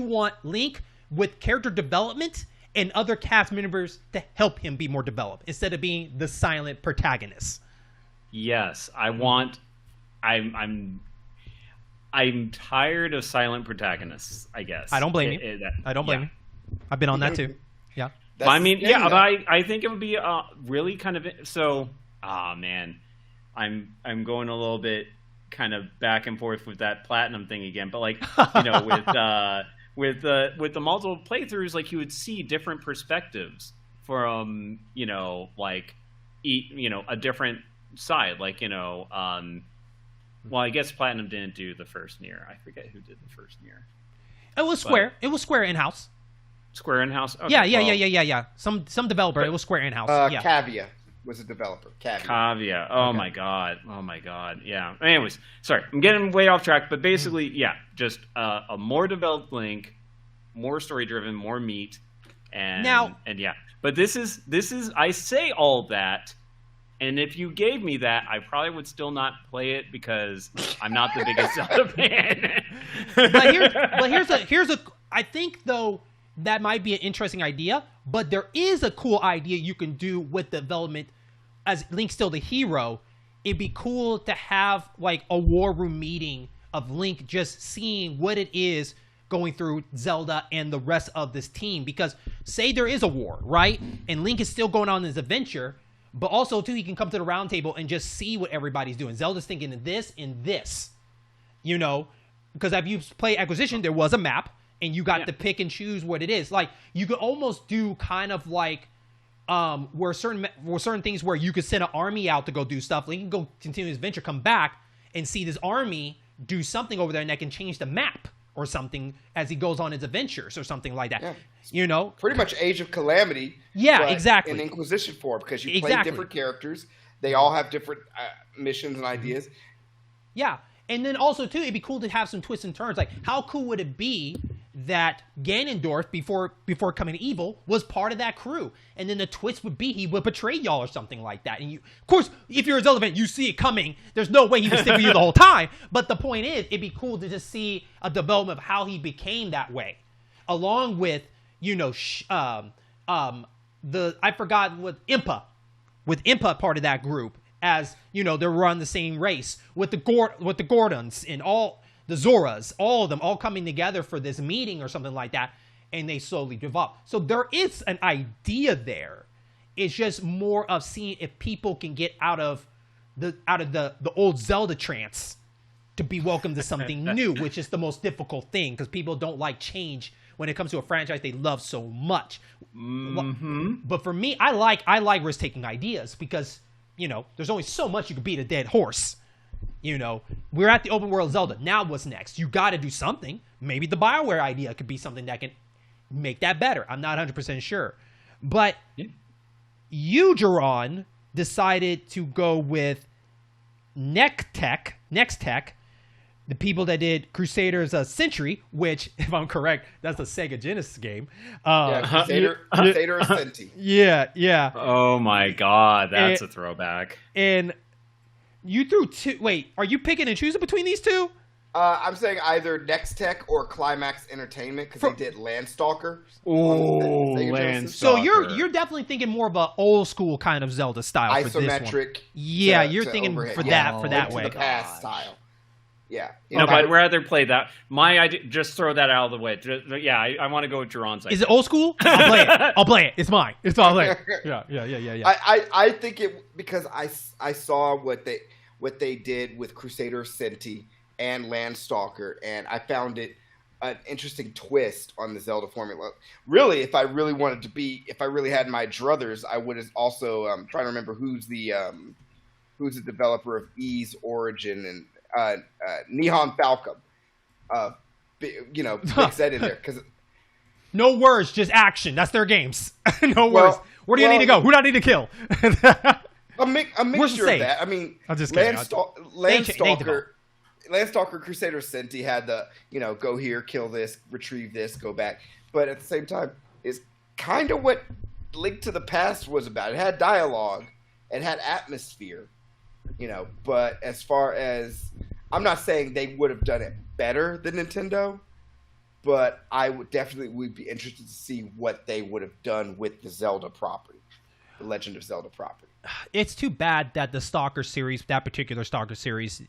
Link with character development and other cast members to help him be more developed instead of being the silent protagonist. Yes, I want. I'm tired of silent protagonists, I guess. I don't blame you. I don't blame you. I've been on that too. Yeah. But I mean, but I think it would be really kind of so. Man, I'm going a little bit kind of back and forth with that platinum thing again. But like, you know, with the multiple playthroughs, like you would see different perspectives from a different side. Like well, I guess Platinum didn't do the first Nier. I forget who did the first Nier. It was Square. It was Square in-house. Square in-house. Okay, yeah. Some developer. It was Square in-house. Cavia was a developer. Cavia. Oh my god. Yeah. Anyways, sorry, I'm getting way off track. But basically, just a more developed Link, more story-driven, more meat, and yeah. But this is I say all that, and if you gave me that, I probably would still not play it because I'm not the biggest Zelda fan. but here's a I think though that might be an interesting idea, but there is a cool idea you can do with development as Link's still the hero. It'd be cool to have like a war room meeting of Link just seeing what it is going through Zelda and the rest of this team, because say there is a war, right? And Link is still going on his adventure, but also too he can come to the round table and just see what everybody's doing. Zelda's thinking of this and this, because if you play Acquisition, there was a map and you got to pick and choose what it is. Like you could almost do kind of like where certain things where you could send an army out to go do stuff. Link can go continue his adventure, come back and see this army do something over there, and that can change the map or something as he goes on his adventures or something like that. Yeah. Pretty much Age of Calamity. Yeah, exactly. In Inquisition form, because you play different characters. They all have different missions and ideas. Yeah. And then also, too, it'd be cool to have some twists and turns. Like, how cool would it be that Ganondorf, before becoming evil, was part of that crew? And then the twist would be he would betray y'all or something like that. And of course, if you're a Zelda fan, you see it coming. There's no way he would stick with you the whole time. But the point is, it'd be cool to just see a development of how he became that way. Along with, I forgot what Impa. With Impa part of that group. As they're run the same race with the Gordons and all the Zoras, all of them all coming together for this meeting or something like that, and they slowly develop. So there is an idea there. It's just more of seeing if people can get out of the old Zelda trance to be welcome to something new, which is the most difficult thing because people don't like change when it comes to a franchise they love so much. Mm-hmm. But for me, I like risk-taking ideas because there's only so much you can beat a dead horse. We're at the open world Zelda. Now what's next? You got to do something. Maybe the BioWare idea could be something that can make that better. I'm not 100% sure. But you, Jaron, decided to go with Next Tech, the people that did Crusaders Century, which, if I'm correct, that's a Sega Genesis game. Crusader Ascenti. Yeah. Oh my god, that's a throwback. And you threw two. Wait, are you picking and choosing between these two? I'm saying either Next Tech or Climax Entertainment because they did Landstalker. Oh, Landstalker. So you're definitely thinking more of an old school kind of Zelda style isometric. For this one. Yeah, you're thinking overhead. for that way. To the past style. Yeah. No, but I'd rather play that. My idea, just throw that out of the way. I want to go with Jaron's idea. Is it old school? I'll play it. It's mine. It's all like. Yeah. I think it because I saw what they did with Crusader Ascenti and Landstalker, and I found it an interesting twist on the Zelda formula. Really, if I really had my druthers, I would have also trying to remember who's the developer of Ys Origin and Nihon Falcom. Mix that in there because no words, just action. That's their games. No words. Where do you need to go? Who do I need to kill? a mixture of that. I mean, I'm just Landstalker Crusader Ascenti had the go here, kill this, retrieve this, go back. But at the same time, it's kind of what Link to the Past was about. It had dialogue, it had atmosphere, But as far as I'm not saying they would have done it better than Nintendo, but I would be interested to see what they would have done with the Zelda property, the Legend of Zelda property. It's too bad that that particular Stalker series,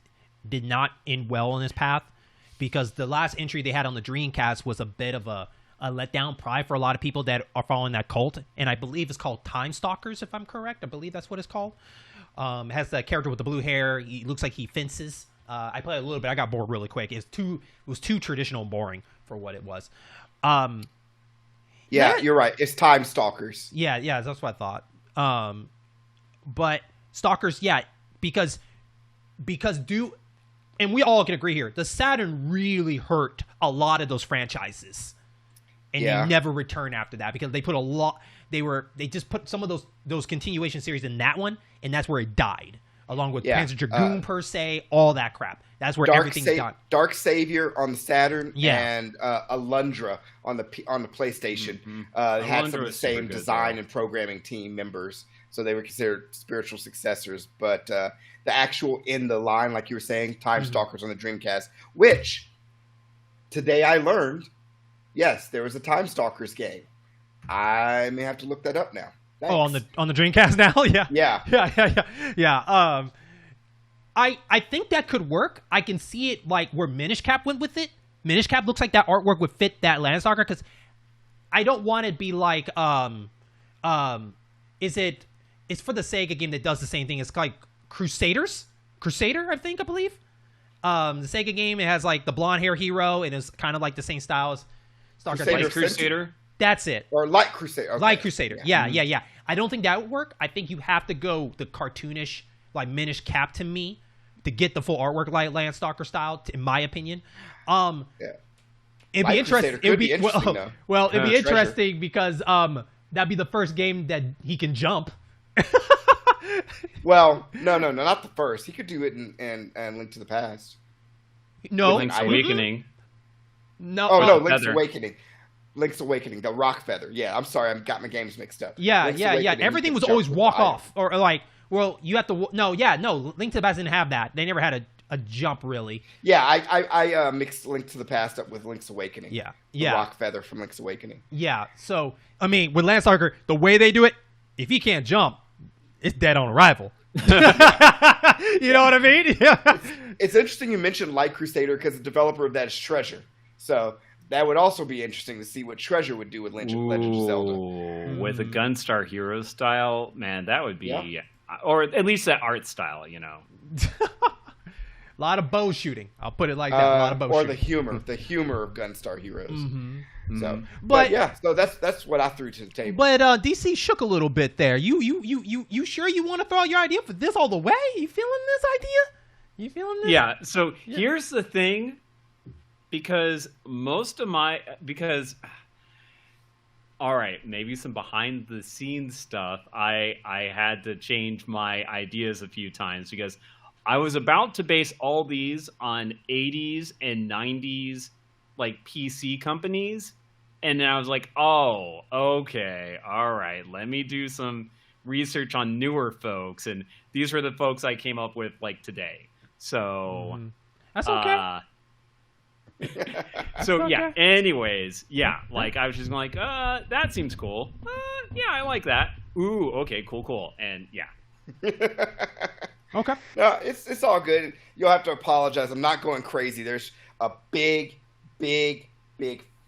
did not end well on this path, because the last entry they had on the Dreamcast was a bit of a letdown, probably for a lot of people that are following that cult, and I believe it's called Time Stalkers, if I'm correct. I believe that's what it's called. Has the character with the blue hair. He looks like he fences. I played a little bit. I got bored really quick. It was too traditional and boring for what it was. Yeah, you're right. It's Time Stalkers. Yeah, that's what I thought. But Stalkers, yeah, because and we all can agree here, the Saturn really hurt a lot of those franchises, and they never return after that because they put a lot. They just put some of those continuation series in that one, and that's where it died, along with Panzer Dragoon per se, all that crap. That's where everything's done. Dark Savior on the Saturn and Alundra on the PlayStation had some of the same design and programming team members, so they were considered spiritual successors. But the actual in the line, like you were saying, Time Stalkers on the Dreamcast, which today I learned, yes, there was a Time Stalkers game. I may have to look that up now. Thanks. Oh, on the Dreamcast now? Yeah. I think that could work. I can see it like where Minish Cap went with it. Minish Cap looks like that artwork would fit that Landstalker, because I don't want it to be like it's for the Sega game that does the same thing. It's like Crusader, I believe. The Sega game, it has like the blonde hair hero, and it's kind of like the same style as Stalker Crusader. That's it. Or Light Crusader. Okay. Light Crusader. Yeah. I don't think that would work. I think you have to go the cartoonish, like Minish Cap to me, to get the full artwork like Landstalker style, in my opinion. It'd be interesting. It'd be interesting. Well, it'd be interesting because that'd be the first game that he can jump. Well, no, not the first. He could do it in Link to the Past. No, Link's Awakening. No, Link's Awakening. Link's Awakening, the rock feather. Yeah, I'm sorry, I've got my games mixed up. Yeah. Everything was always walk off, or like, well, you have to. No, Link to the Past didn't have that. They never had a jump really. Yeah, I mixed Link to the Past up with Link's Awakening. Yeah. The rock feather from Link's Awakening. Yeah. So I mean, with Landstalker, the way they do it, if he can't jump, it's dead on arrival. You know what I mean? Yeah. It's interesting you mentioned Light Crusader because the developer of that is Treasure. So that would also be interesting to see what Treasure would do with Legend of Zelda. With a Gunstar Hero style, man, that would be, or at least that art style, you know. A lot of bow shooting. I'll put it like that. A lot of bow shooting. Or the humor of Gunstar Heroes. So, but yeah, so that's what I threw to the table. But DC shook a little bit there. You sure you want to throw out your idea for this all the way? You feeling this idea? You feeling this? Yeah. So here's the thing, because all right, maybe some behind the scenes stuff. I had to change my ideas a few times because I was about to base all these on 80s and 90s like PC companies, and then I was like, oh, okay, all right, let me do some research on newer folks, and these were the folks I came up with like today. So that's okay. So yeah, anyways, like I was just like, that seems cool. Yeah, I like that. Ooh, okay, cool. And okay. No, it's all good. You'll have to apologize. I'm not going crazy. There's a big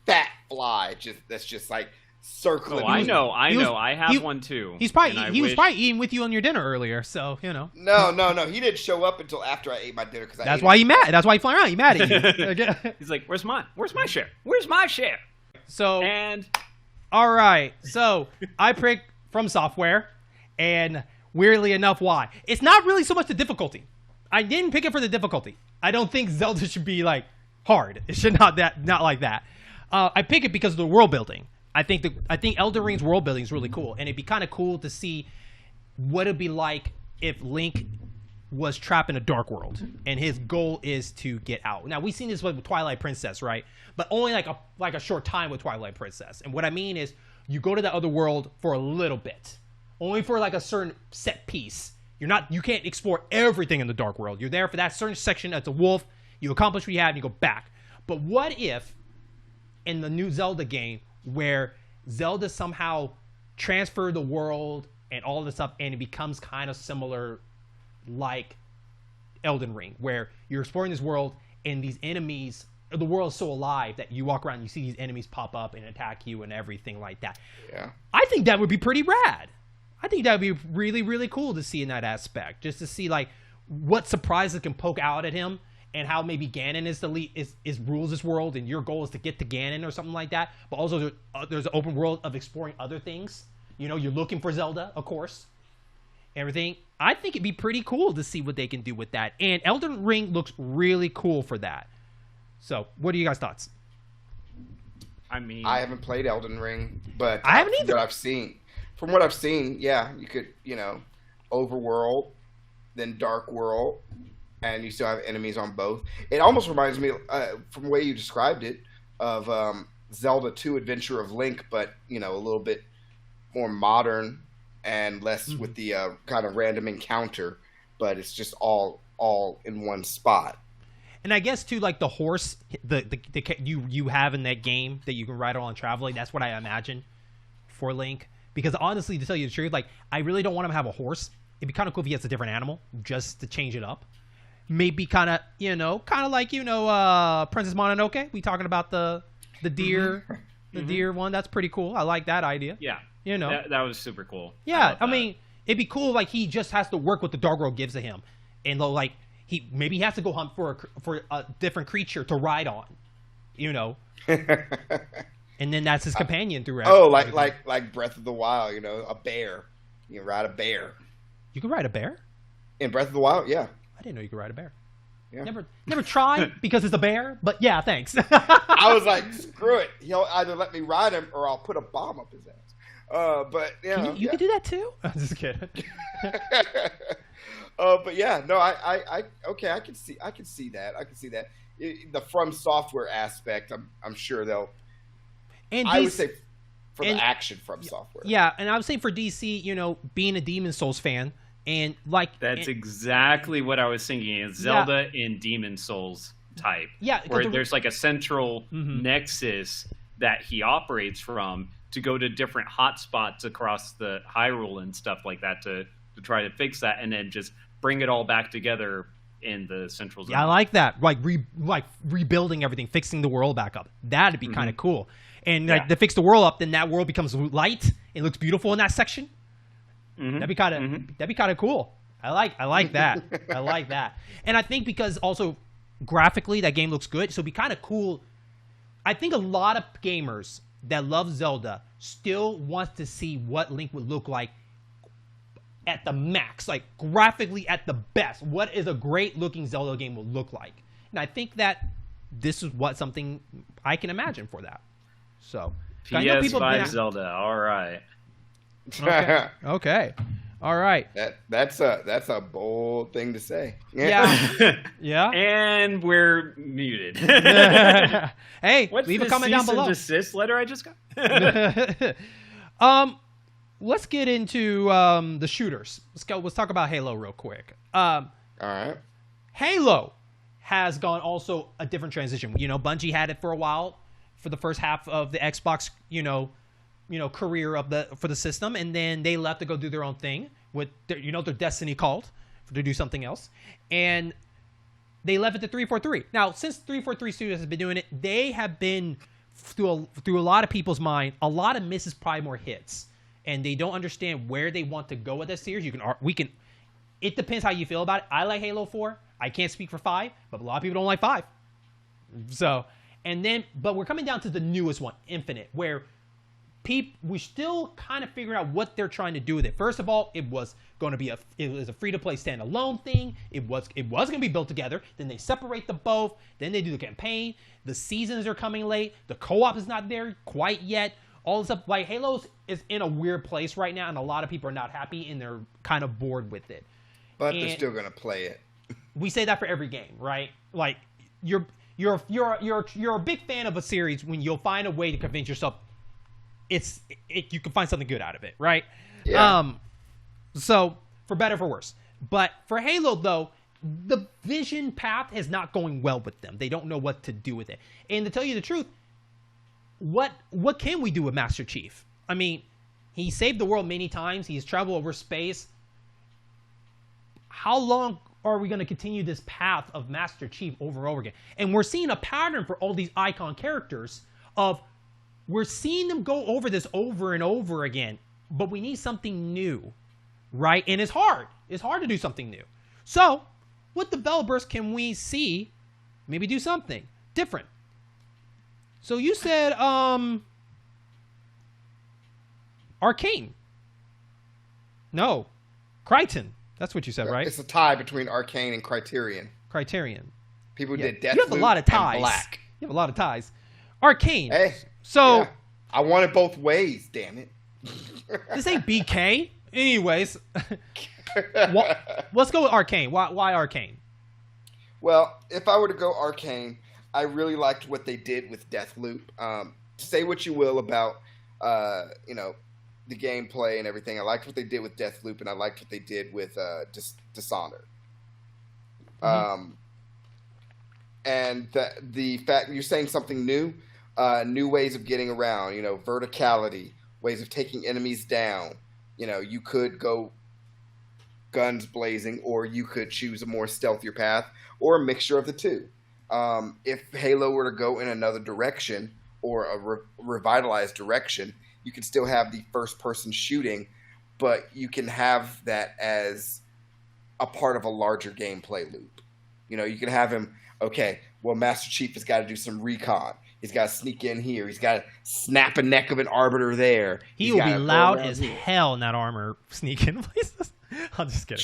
fat fly that's just like circling. Oh, I know. I have one too. He was probably eating with you on your dinner earlier, so you know. No. He didn't show up until after I ate my dinner because that's why he mad. That's why he flying around. He mad at you. He's like, "Where's my share? Where's my share?" So all right. So I picked From Software, and weirdly enough, why? It's not really so much the difficulty. I didn't pick it for the difficulty. I don't think Zelda should be like hard. It should not like that. I pick it because of the world building. I think Elden Ring's world building is really cool, and it'd be kind of cool to see what it'd be like if Link was trapped in a dark world, and his goal is to get out. Now we've seen this with Twilight Princess, right? But only like a short time with Twilight Princess. And what I mean is, you go to the other world for a little bit, only for like a certain set piece. You can't explore everything in the dark world. You're there for that certain section. That's a wolf. You accomplish what you have, and you go back. But what if in the new Zelda game, where Zelda somehow transferred the world and all this stuff, and it becomes kind of similar like Elden Ring, where you're exploring this world and these enemies, the world is so alive that you walk around and you see these enemies pop up and attack you and everything like that. Yeah. I think that would be pretty rad. I think that would be really, really cool to see in that aspect, just to see like what surprises can poke out at him and how maybe Ganon is the lead, is rules this world, and your goal is to get to Ganon or something like that. But also there's an open world of exploring other things. You know, you're looking for Zelda, of course. Everything. I think it'd be pretty cool to see what they can do with that. And Elden Ring looks really cool for that. So, what are you guys' thoughts? I mean, I haven't played Elden Ring, but I haven't either. From what I've seen, yeah, you could, you know, overworld, then dark world, and you still have enemies on both. It almost reminds me, from the way you described it, of Zelda 2: Adventure of Link, but, you know, a little bit more modern and less with the kind of random encounter, but it's just all in one spot. And I guess too, like the horse, the you have in that game that you can ride on traveling. That's what I imagine for Link. Because honestly, to tell you the truth, like I really don't want him to have a horse. It'd be kind of cool if he has a different animal just to change it up. Maybe kind of like Princess Mononoke. We talking about the deer, the deer one. That's pretty cool. I like that idea. Yeah. You know, that was super cool. Yeah, I mean, it'd be cool like he just has to work what the dark world gives to him, and like he has to go hunt for a different creature to ride on, you know, and then that's his companion throughout. Oh, like Breath of the Wild, you know, a bear. You can ride a bear. You can ride a bear in Breath of the Wild, yeah. I didn't know you could ride a bear. Yeah. Never tried because it's a bear, but yeah, thanks. I was like, screw it. He'll either let me ride him or I'll put a bomb up his ass. But you know, you can do that too. I'm just kidding. But yeah, no, I can see that. I can see that. The From Software aspect, I'm sure they'll. And I would say for the action From Software. Yeah, and I would say for DC, you know, being a Demon Souls fan, and like that's exactly what I was thinking. It's Zelda in Demon Souls type. Yeah, where there's like a central nexus that he operates from to go to different hotspots across the Hyrule and stuff like that to try to fix that, and then just bring it all back together in the central zone. Yeah, I like that. Like rebuilding everything, fixing the world back up. That'd be kind of cool. And like to fix the world up, then that world becomes light. It looks beautiful in that section. That'd be kind of cool. I like that. I like that. And I think because also graphically that game looks good, so it'd be kind of cool. I think a lot of gamers that love Zelda still wants to see what Link would look like at the max, like graphically at the best. What is a great looking Zelda game will look like? And I think that this is something I can imagine for that. So PS5 Zelda, all right. Okay. All right. That's a bold thing to say. Yeah. Yeah. And we're muted. Hey, what's leave a comment down below. What's the desist letter I just got? Let's get into the shooters. Let's talk about Halo real quick. All right. Halo has gone also a different transition. You know, Bungie had it for a while for the first half of the Xbox, career for the system, and then they left to go do their own thing with their Destiny called to do something else, and they left it to 343. Now, since 343 Studios has been doing it, they have been through a lot of people's mind, a lot of misses, probably more hits, and they don't understand where they want to go with this series. It depends how you feel about it. I like Halo 4. I can't speak for 5, but a lot of people don't like 5. So, but we're coming down to the newest one, Infinite, where we're still kind of figuring out what they're trying to do with it. First of all, it was a free-to-play standalone thing. It was going to be built together. Then they separate the both. Then they do the campaign. The seasons are coming late. The co-op is not there quite yet. All this stuff, like Halo is in a weird place right now, and a lot of people are not happy and they're kind of bored with it. But they're still going to play it. We say that for every game, right? Like you're a big fan of a series when you'll find a way to convince yourself you can find something good out of it, right? Yeah. So for better for worse. But for Halo though, the vision path is not going well with them. They don't know what to do with it. And to tell you the truth, what can we do with Master Chief? I mean, he saved the world many times. He's traveled over space. How long are we going to continue this path of Master Chief over and over again? And we're seeing a pattern for all these icon characters of we're seeing them go over this over and over again, but we need something new, right? And it's hard. It's hard to do something new. So what developers can we see Maybe do something different. So you said Arcane. No. Crichton. That's what you said, right? It's a tie between Arcane and Criterion. Criterion. People who did Deathloop. You have a lot of ties. Black. You have a lot of ties. Arcane. Hey. So I want it both ways, damn it. This ain't BK. Anyways, let's go with Arcane. Why Arcane? Well, if I were to go Arcane, I really liked what they did with Deathloop. Say what you will about, the gameplay and everything. I liked what they did with Deathloop, and I liked what they did with Dishonored. Mm-hmm. And the fact you're saying something new, new ways of getting around, verticality, ways of taking enemies down. You could go guns blazing, or you could choose a more stealthier path, or a mixture of the two. If Halo were to go in another direction, or a revitalized direction, you can still have the first-person shooting, but you can have that as a part of a larger gameplay loop. You can have him, okay, well, Master Chief has got to do some recon. He's got to sneak in here. He's got to snap a neck of an arbiter there. He will be loud as hell in that armor sneaking places. I'm just kidding.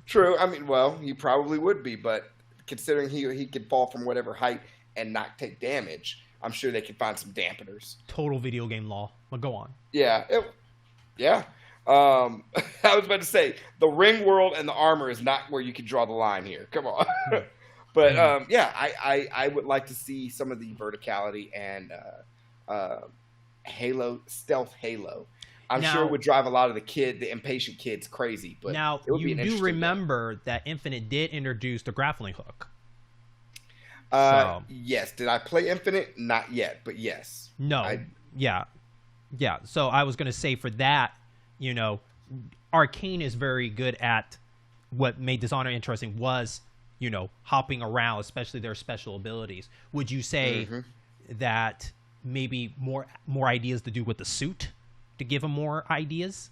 True. I mean, well, he probably would be, but considering he could fall from whatever height and not take damage, I'm sure they could find some dampeners. Total video game law. But go on. Yeah. I was about to say, the ring world and the armor is not where you can draw the line here. Come on. But I would like to see some of the verticality and stealth Halo. I'm sure it would drive a lot of the impatient kids crazy. But now it would you be do remember that Infinite did introduce the grappling hook. Yes. Did I play Infinite? Not yet, but yes. No. Yeah. So I was going to say for that, Arcane is very good at what made Dishonored interesting was, hopping around, especially their special abilities. Would you say that maybe more ideas to do with the suit to give them more ideas?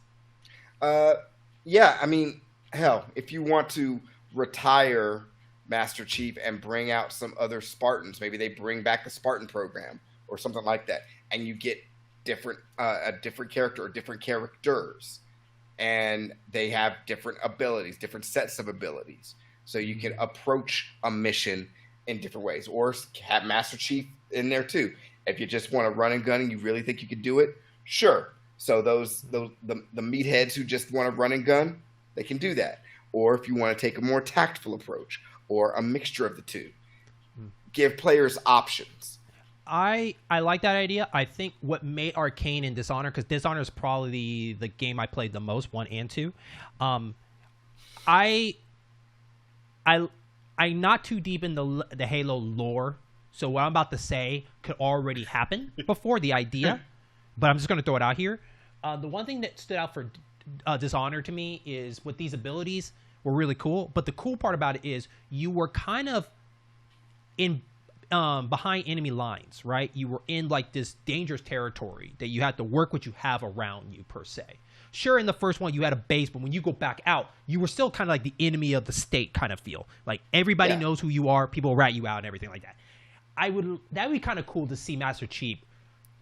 Yeah. I mean, hell, if you want to retire Master Chief and bring out some other Spartans, maybe they bring back the Spartan program or something like that, and you get a different character or different characters, and they have different abilities, different sets of abilities. So you can approach a mission in different ways, or have Master Chief in there too. If you just want to run and gun and you really think you could do it, sure. So the meatheads who just want to run and gun, they can do that. Or if you want to take a more tactful approach, or a mixture of the two, give players options. I like that idea. I think what made Arcane and Dishonored, because Dishonored is probably the game I played the most, 1 and 2. I'm not too deep in the Halo lore, so what I'm about to say could already happen before the idea, but I'm just going to throw it out here. The one thing that stood out for Dishonored to me is with these abilities were really cool, but the cool part about it is you were kind of in behind enemy lines, right? You were in like this dangerous territory that you had to work what you have around you per se. Sure, in the first one you had a base, but when you go back out, you were still kind of like the enemy of the state kind of feel. Like everybody knows who you are, people rat you out and everything like that. That would be kind of cool to see Master Chief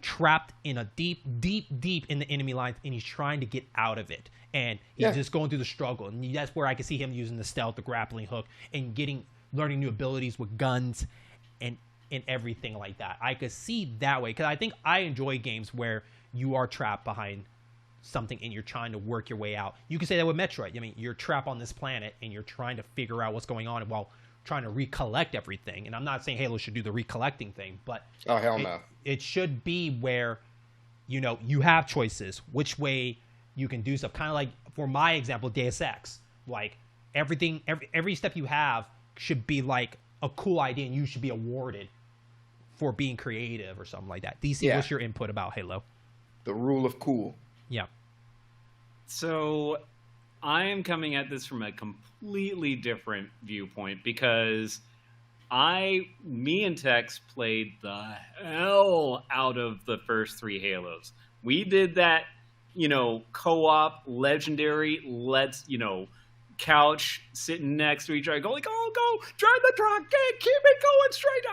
trapped in a deep in the enemy lines, and he's trying to get out of it. And he's just going through the struggle. And that's where I can see him using the stealth, the grappling hook, and learning new abilities with guns and everything like that. I could see that way, because I think I enjoy games where you are trapped behind something and you're trying to work your way out. You can say that with Metroid. I mean, you're trapped on this planet and you're trying to figure out what's going on while trying to recollect everything. And I'm not saying Halo should do the recollecting thing, but it should be where you have choices which way you can do stuff. Kind of like, for my example, Deus Ex. Like every step you have should be like a cool idea, and you should be awarded for being creative or something like that. DC, what's your input about Halo? The rule of cool. Yeah. So I am coming at this from a completely different viewpoint, because me and Tex played the hell out of the first 3 Halos. We did that, co-op, legendary, let's, couch sitting next to each other, go like, "Oh, go drive the truck, keep it going straight,"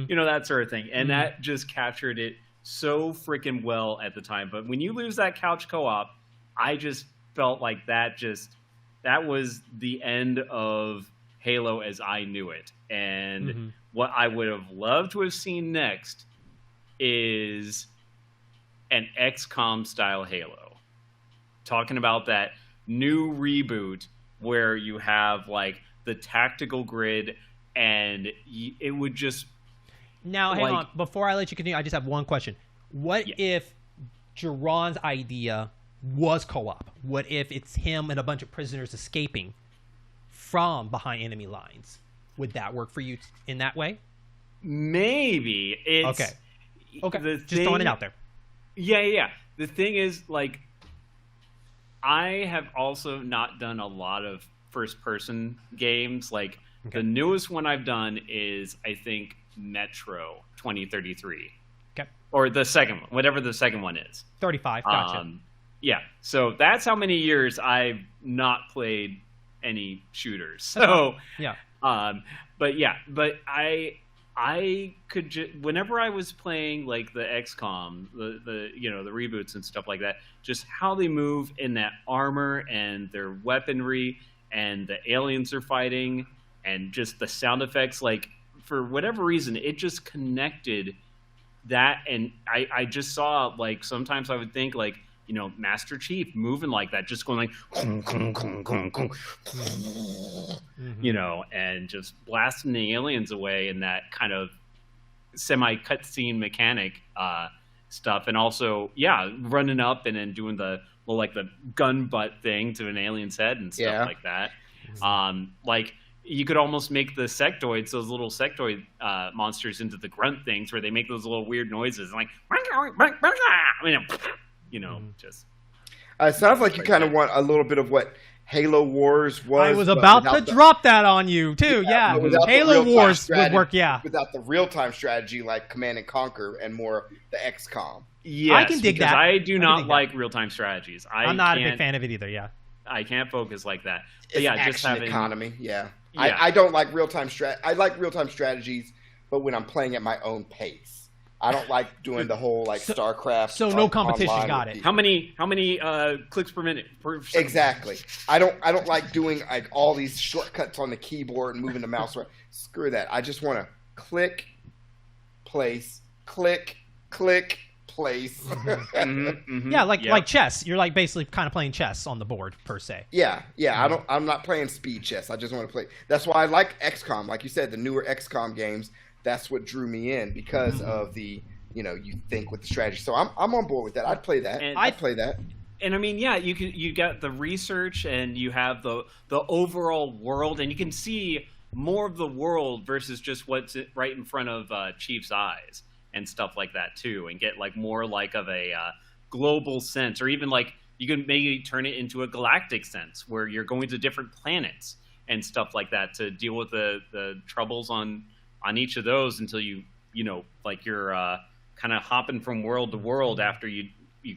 you know, that sort of thing. And that just captured it so freaking well at the time. But when you lose that couch co-op, I just felt like that was the end of Halo as I knew it. And what I would have loved to have seen next is an XCOM style Halo. Talking about that new reboot where you have like the tactical grid, and it would just... Now, hang on. Before I let you continue, I just have one question. What if Jaron's idea was co-op? What if it's him and a bunch of prisoners escaping from behind enemy lines? Would that work for you in that way? Maybe. Okay. Just throwing it out there. Yeah. The thing is, like, I have also not done a lot of first-person games. Like, the newest one I've done is, I think, Metro 2033. Okay. Or the second one, whatever the second one is. 35, gotcha. Yeah, so that's how many years I've not played any shooters. So, yeah. But I could whenever I was playing like the XCOM, the the reboots and stuff like that, just how they move in that armor and their weaponry and the aliens are fighting and just the sound effects, like for whatever reason, it just connected that. And I just saw, like, sometimes I would think like, Master Chief moving like that, just going like, and just blasting the aliens away in that kind of semi-cutscene mechanic stuff. And also, running up and then doing the gun butt thing to an alien's head and stuff like that. Like, you could almost make the sectoids, those little sectoid monsters, into the grunt things where they make those little weird noises, like, just. It sounds like you kind of want a little bit of what Halo Wars was. I was about to drop that on you too. Yeah, Halo Wars would work. Yeah, without the real-time strategy like Command and Conquer and more the XCOM. Yes, I can dig that. I do not like real-time strategies. I'm not a big fan of it either. Yeah, I can't focus like that. But it's just action having economy. Yeah. I don't like real-time I like real-time strategies, but when I'm playing at my own pace. I don't like doing the whole StarCraft. So no competition. Got it. How many clicks per minute? Exactly. I don't like doing like all these shortcuts on the keyboard and moving the mouse around. Screw that. I just want to click, place, click, click, place. Yeah, like chess. You're like basically kind of playing chess on the board per se. Yeah. I'm not playing speed chess. I just want to play. That's why I like XCOM. Like you said, the newer XCOM games. That's what drew me in because of the, you think with the strategy. So I'm on board with that. I'd play that. I'd play that. And I mean, you got the research and you have the overall world, and you can see more of the world versus just what's right in front of Chief's eyes and stuff like that too, and get like more like of a global sense, or even like you can maybe turn it into a galactic sense where you're going to different planets and stuff like that to deal with the troubles on each of those until you're kind of hopping from world to world after you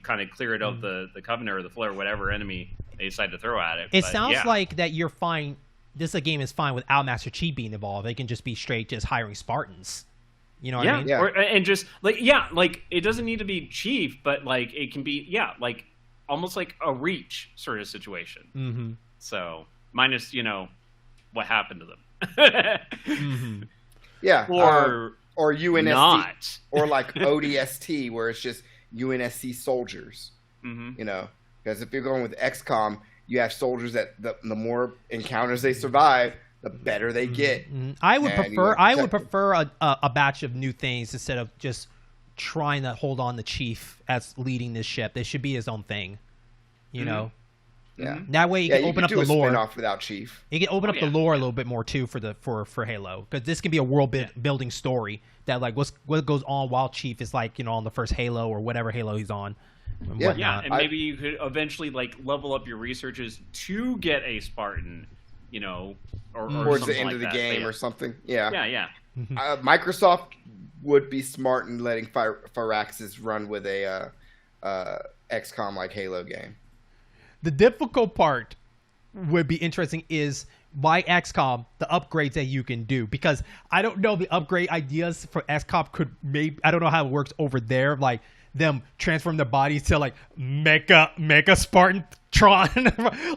kind of clear it of the Covenant or the Flood or whatever enemy they decide to throw at it. It sounds like that you're fine. This game is fine without Master Chief being involved. They can just be straight just hiring Spartans. You know what I mean? Yeah. And just like it doesn't need to be Chief, but like it can be like almost like a Reach sort of situation. So minus what happened to them. Yeah, or UNSC, not. or like ODST, where it's just UNSC soldiers. Because if you're going with XCOM, you have soldiers that the more encounters they survive, the better they get. I would prefer a batch of new things instead of just trying to hold on the Chief as leading this ship. They should be his own thing, Yeah. That way you can open up the lore. Spin-off without Chief. You can open up the lore a little bit more too for Halo, because this can be a world building story that like what goes on while Chief is like on the first Halo or whatever Halo he's on. And maybe you could eventually like level up your researches to get a Spartan, or towards the end like of the that. game or something. Yeah. Microsoft would be smart in letting Firaxis run with a XCOM like Halo game. The difficult part would be interesting is by XCOM, the upgrades that you can do, because I don't know the upgrade ideas for XCOM could maybe, I don't know how it works over there, like them transform their bodies to like mecha Spartan Tron,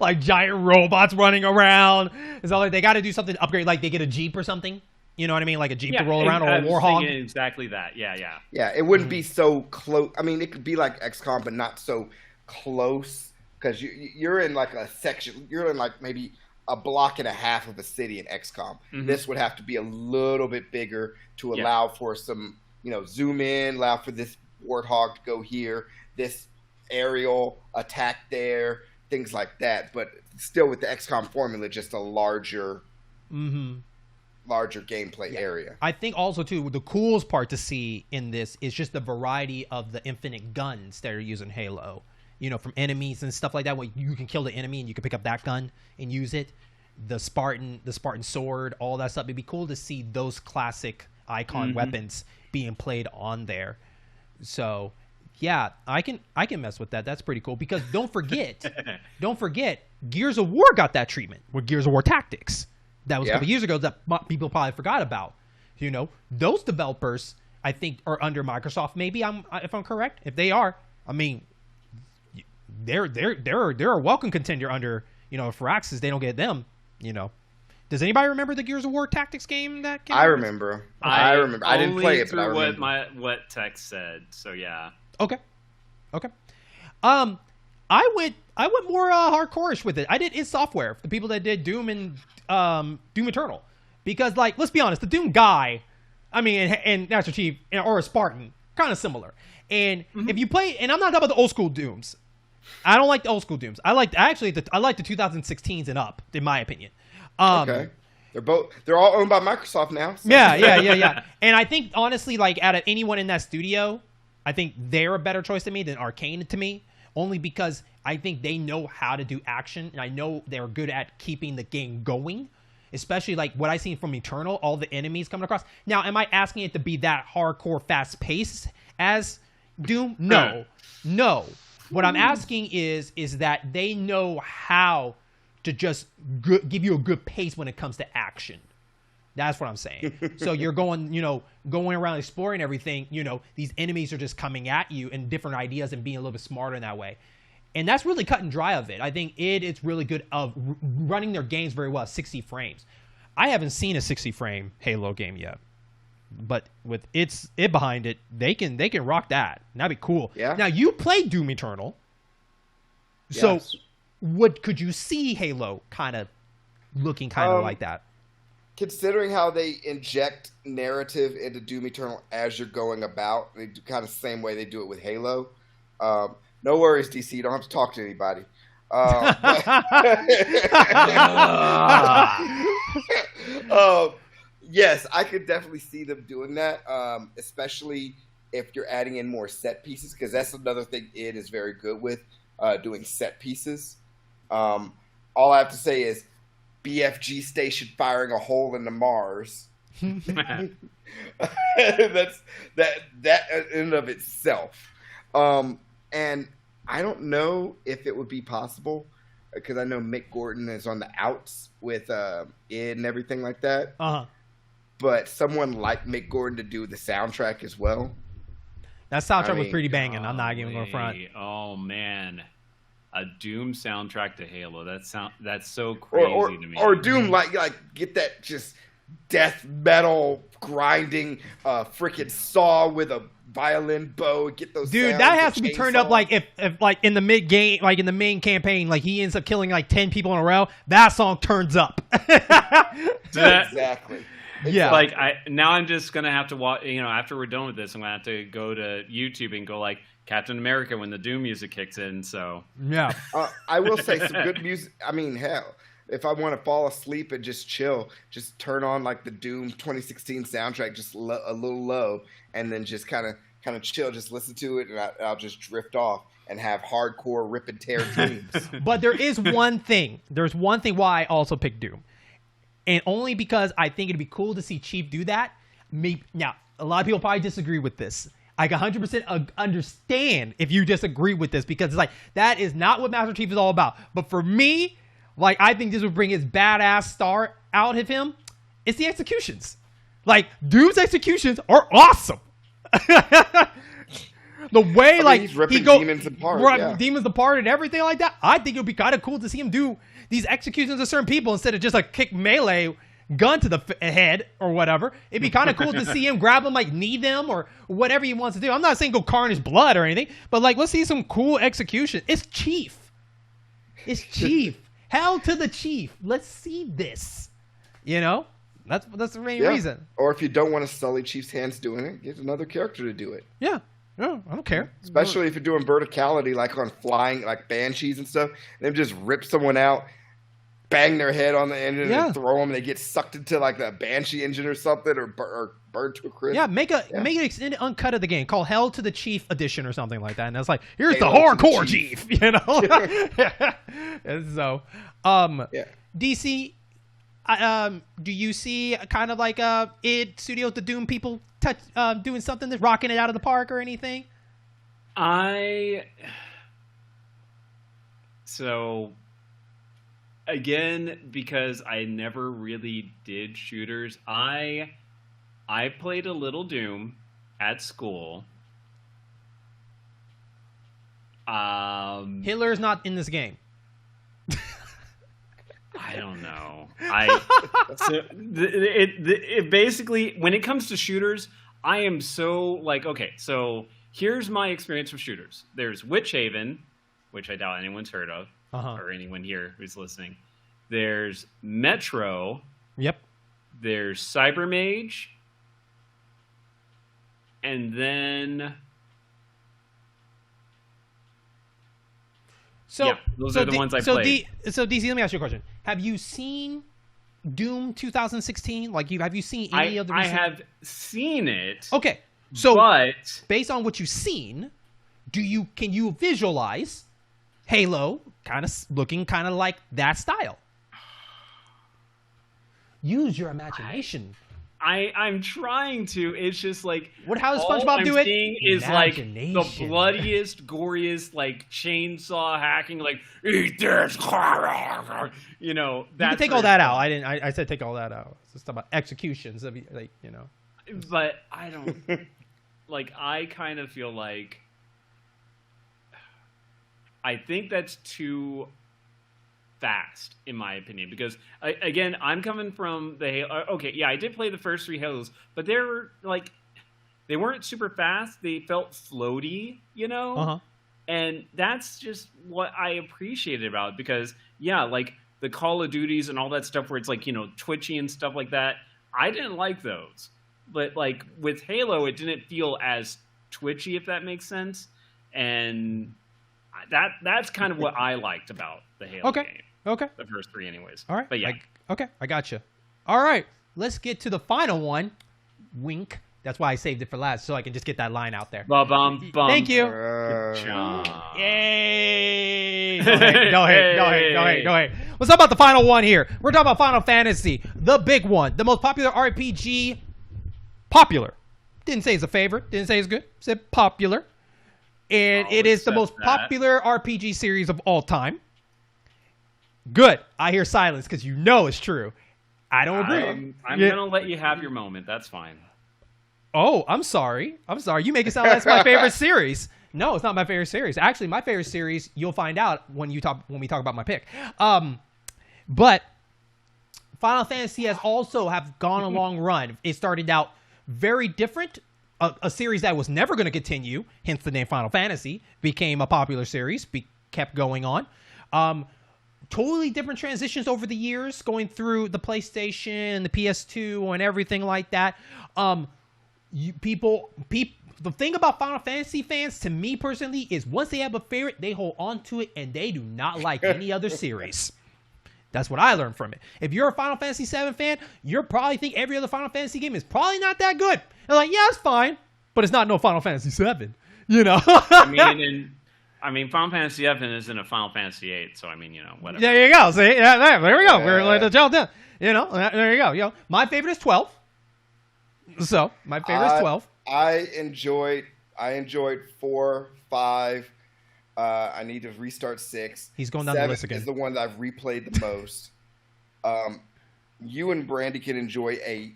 like giant robots running around. It's all like they got to do something to upgrade, like they get a Jeep or something. You know what I mean? Like a Jeep to roll around, or a Warhog. Exactly that. Yeah. Yeah, it wouldn't be so close. I mean, it could be like XCOM, but not so close, because you're in like a section. You're in like maybe a block and a half of a city in XCOM. This would have to be a little bit bigger to allow for some, zoom in, allow for this Warthog to go here, this aerial attack there, things like that. But still with the XCOM formula, just a larger gameplay area. I think also too, the coolest part to see in this is just the variety of the infinite guns that are used in Halo. From enemies and stuff like that, where you can kill the enemy and you can pick up that gun and use it. The Spartan sword, all that stuff. It'd be cool to see those classic icon weapons being played on there. So yeah, I can mess with that. That's pretty cool, because don't forget, Gears of War got that treatment with Gears of War Tactics. That was a couple years ago that people probably forgot about. Those developers, I think, are under Microsoft. Maybe if I'm correct. If they are, I mean, they're a welcome contender under Firaxis. They don't get them. Does anybody remember the Gears of War Tactics game that came out? I remember. I didn't play it, but I remember what text said. So yeah. Okay. I went more hardcore-ish with it. I did id Software, the people that did Doom and Doom Eternal, because like, let's be honest, the Doom guy, I mean, and Master Chief or a Spartan, kind of similar. And if you play, and I'm not talking about the old school Dooms. I don't like the old school Dooms. I like the 2016s and up, in my opinion. Okay. They're all owned by Microsoft now. So. Yeah. And I think honestly, like out of anyone in that studio, I think they're a better choice than Arcane to me, only because I think they know how to do action, and I know they're good at keeping the game going, especially like what I seen from Eternal, all the enemies coming across. Now, am I asking it to be that hardcore, fast paced as Doom? No. What I'm asking is that they know how to just give you a good pace when it comes to action. That's what I'm saying. So you're going around exploring everything, these enemies are just coming at you and different ideas and being a little bit smarter in that way. And that's really cut and dry of it. I think it's really good of running their games very well, 60 frames. I haven't seen a 60 frame Halo game yet. But with it behind it, they can rock that. That'd be cool. Yeah. Now you played Doom Eternal. So could you see Halo kind of looking like that? Considering how they inject narrative into Doom Eternal as you're going about, they do kind of the same way they do it with Halo. No worries, DC. You don't have to talk to anybody. Yes, I could definitely see them doing that, especially if you're adding in more set pieces, because that's another thing id is very good with, doing set pieces. All I have to say is BFG station firing a hole into Mars. That's that in and of itself. And I don't know if it would be possible, because I know Mick Gordon is on the outs with id and everything like that. But someone like Mick Gordon to do the soundtrack as well. That soundtrack was pretty banging. I'm not even going to front. Oh man, a Doom soundtrack to Halo. That's so crazy to me. Or Doom like get that just death metal grinding freaking saw with a violin bow. Get those. Dude, that has to be turned up like if like in the mid game, like in the main campaign, like he ends up killing like 10 people in a row. That song turns up. Exactly. Yeah. Like I'm just gonna have to watch. After we're done with this, I'm gonna have to go to YouTube and go like Captain America when the Doom music kicks in. So yeah. I will say some good music. I mean, hell, if I want to fall asleep and just chill, just turn on like the Doom 2016 soundtrack, just a little low, and then just kind of chill, just listen to it, and I'll just drift off and have hardcore rip and tear dreams. But there is one thing. There's one thing why I also picked Doom. And only because I think it'd be cool to see Chief do that. Now, a lot of people probably disagree with this. I can 100% understand if you disagree with this, because it's like, that is not what Master Chief is all about. But for me, like I think this would bring his badass star out of him. It's the executions. Like Doom's executions are awesome. The way he's ripping demons apart, demons apart and everything like that. I think it would be kind of cool to see him do these executions of certain people instead of just a kick melee gun to the head or whatever. It'd be kind of cool to see him grab them, like knee them or whatever he wants to do. I'm not saying go carnage blood or anything, but like let's see some cool execution. It's Chief. It's Chief. Hell to the Chief. Let's see this. You know, that's the main reason. Or if you don't want to sully Chief's hands doing it, get another character to do it. Yeah. No, I don't care. Especially if you're doing verticality, like on flying, like banshees and stuff. And then just rip someone out, bang their head on the engine, and throw them, and they get sucked into like the banshee engine or something, or burned to a crisp. Yeah, make an extended uncut of the game called Hell to the Chief Edition or something like that. And it's like, here's the hardcore Chief, you know. And so, DC. Do you see kind of like id Studios, the Doom people doing something that's rocking it out of the park or anything? So again, because I never really did shooters, I played a little Doom at school. Hitler's not in this game. I don't know. It basically, when it comes to shooters, I am so like, okay, so here's my experience with shooters. There's Witch Haven, which I doubt anyone's heard of, or anyone here who's listening. There's Metro. Yep. There's Cybermage. And then... those are the ones I played. So DC, let me ask you a question. Have you seen Doom 2016? Like, have you seen any of the recent... I have seen it. Okay. So, but based on what you've seen, can you visualize Halo looking kind of like that style? Use your imagination. I'm trying to. It's just like how does SpongeBob do it? Seeing is like the bloodiest, goriest, like chainsaw hacking, like eat this. You know, you can take all that out. I said take all that out. It's just about executions of, like, you know. But I don't like. I kind of feel like I think that's too fast, in my opinion, because again, I'm coming from the Halo. Okay, yeah, I did play the first 3 Halos, but they weren't super fast. They felt floaty, you know, and that's just what I appreciated about it, because like the Call of Duties and all that stuff where it's like, you know, twitchy and stuff like that. I didn't like those, but like with Halo, it didn't feel as twitchy, if that makes sense, and that's kind of what I liked about the Halo game. Okay. The first 3 anyways. All right. But yeah. I got you. All right. Let's get to the final one. Wink. That's why I saved it for last, so I can just get that line out there. Bum. Thank you. Good job. Yay. Go ahead. Let's talk about the final one here. We're talking about Final Fantasy, the big one, the most popular RPG. Popular. Didn't say it's a favorite. Didn't say it's good. Said popular. And it is the most popular RPG series of all time. Good. I hear silence because you know it's true. I don't agree. I'm going to let you have your moment. That's fine. Oh, I'm sorry. You make it sound like it's my favorite series. No, it's not my favorite series. Actually, my favorite series, you'll find out when we talk about my pick. But Final Fantasy has also have gone a long run. It started out very different. A series that was never going to continue, hence the name Final Fantasy, became a popular series, kept going on. Totally different transitions over the years, going through the PlayStation, the PS2, and everything like that. The thing about Final Fantasy fans, to me personally, is once they have a favorite, they hold on to it, and they do not like any other series. That's what I learned from it. If you're a Final Fantasy VII fan, you'll probably think every other Final Fantasy game is probably not that good. They're like, yeah, it's fine, but it's not no Final Fantasy VII, you know? I mean, Final Fantasy VII isn't a Final Fantasy VIII, so I mean, you know, whatever. There you go. See, there we go. We're like the gel down. You know, there you go. You know, my favorite is 12. So my favorite is 12. I enjoyed 4, 5. I need to restart 6. He's going down the 7 list again. is the one that I've replayed the most. You and Brandy can enjoy 8.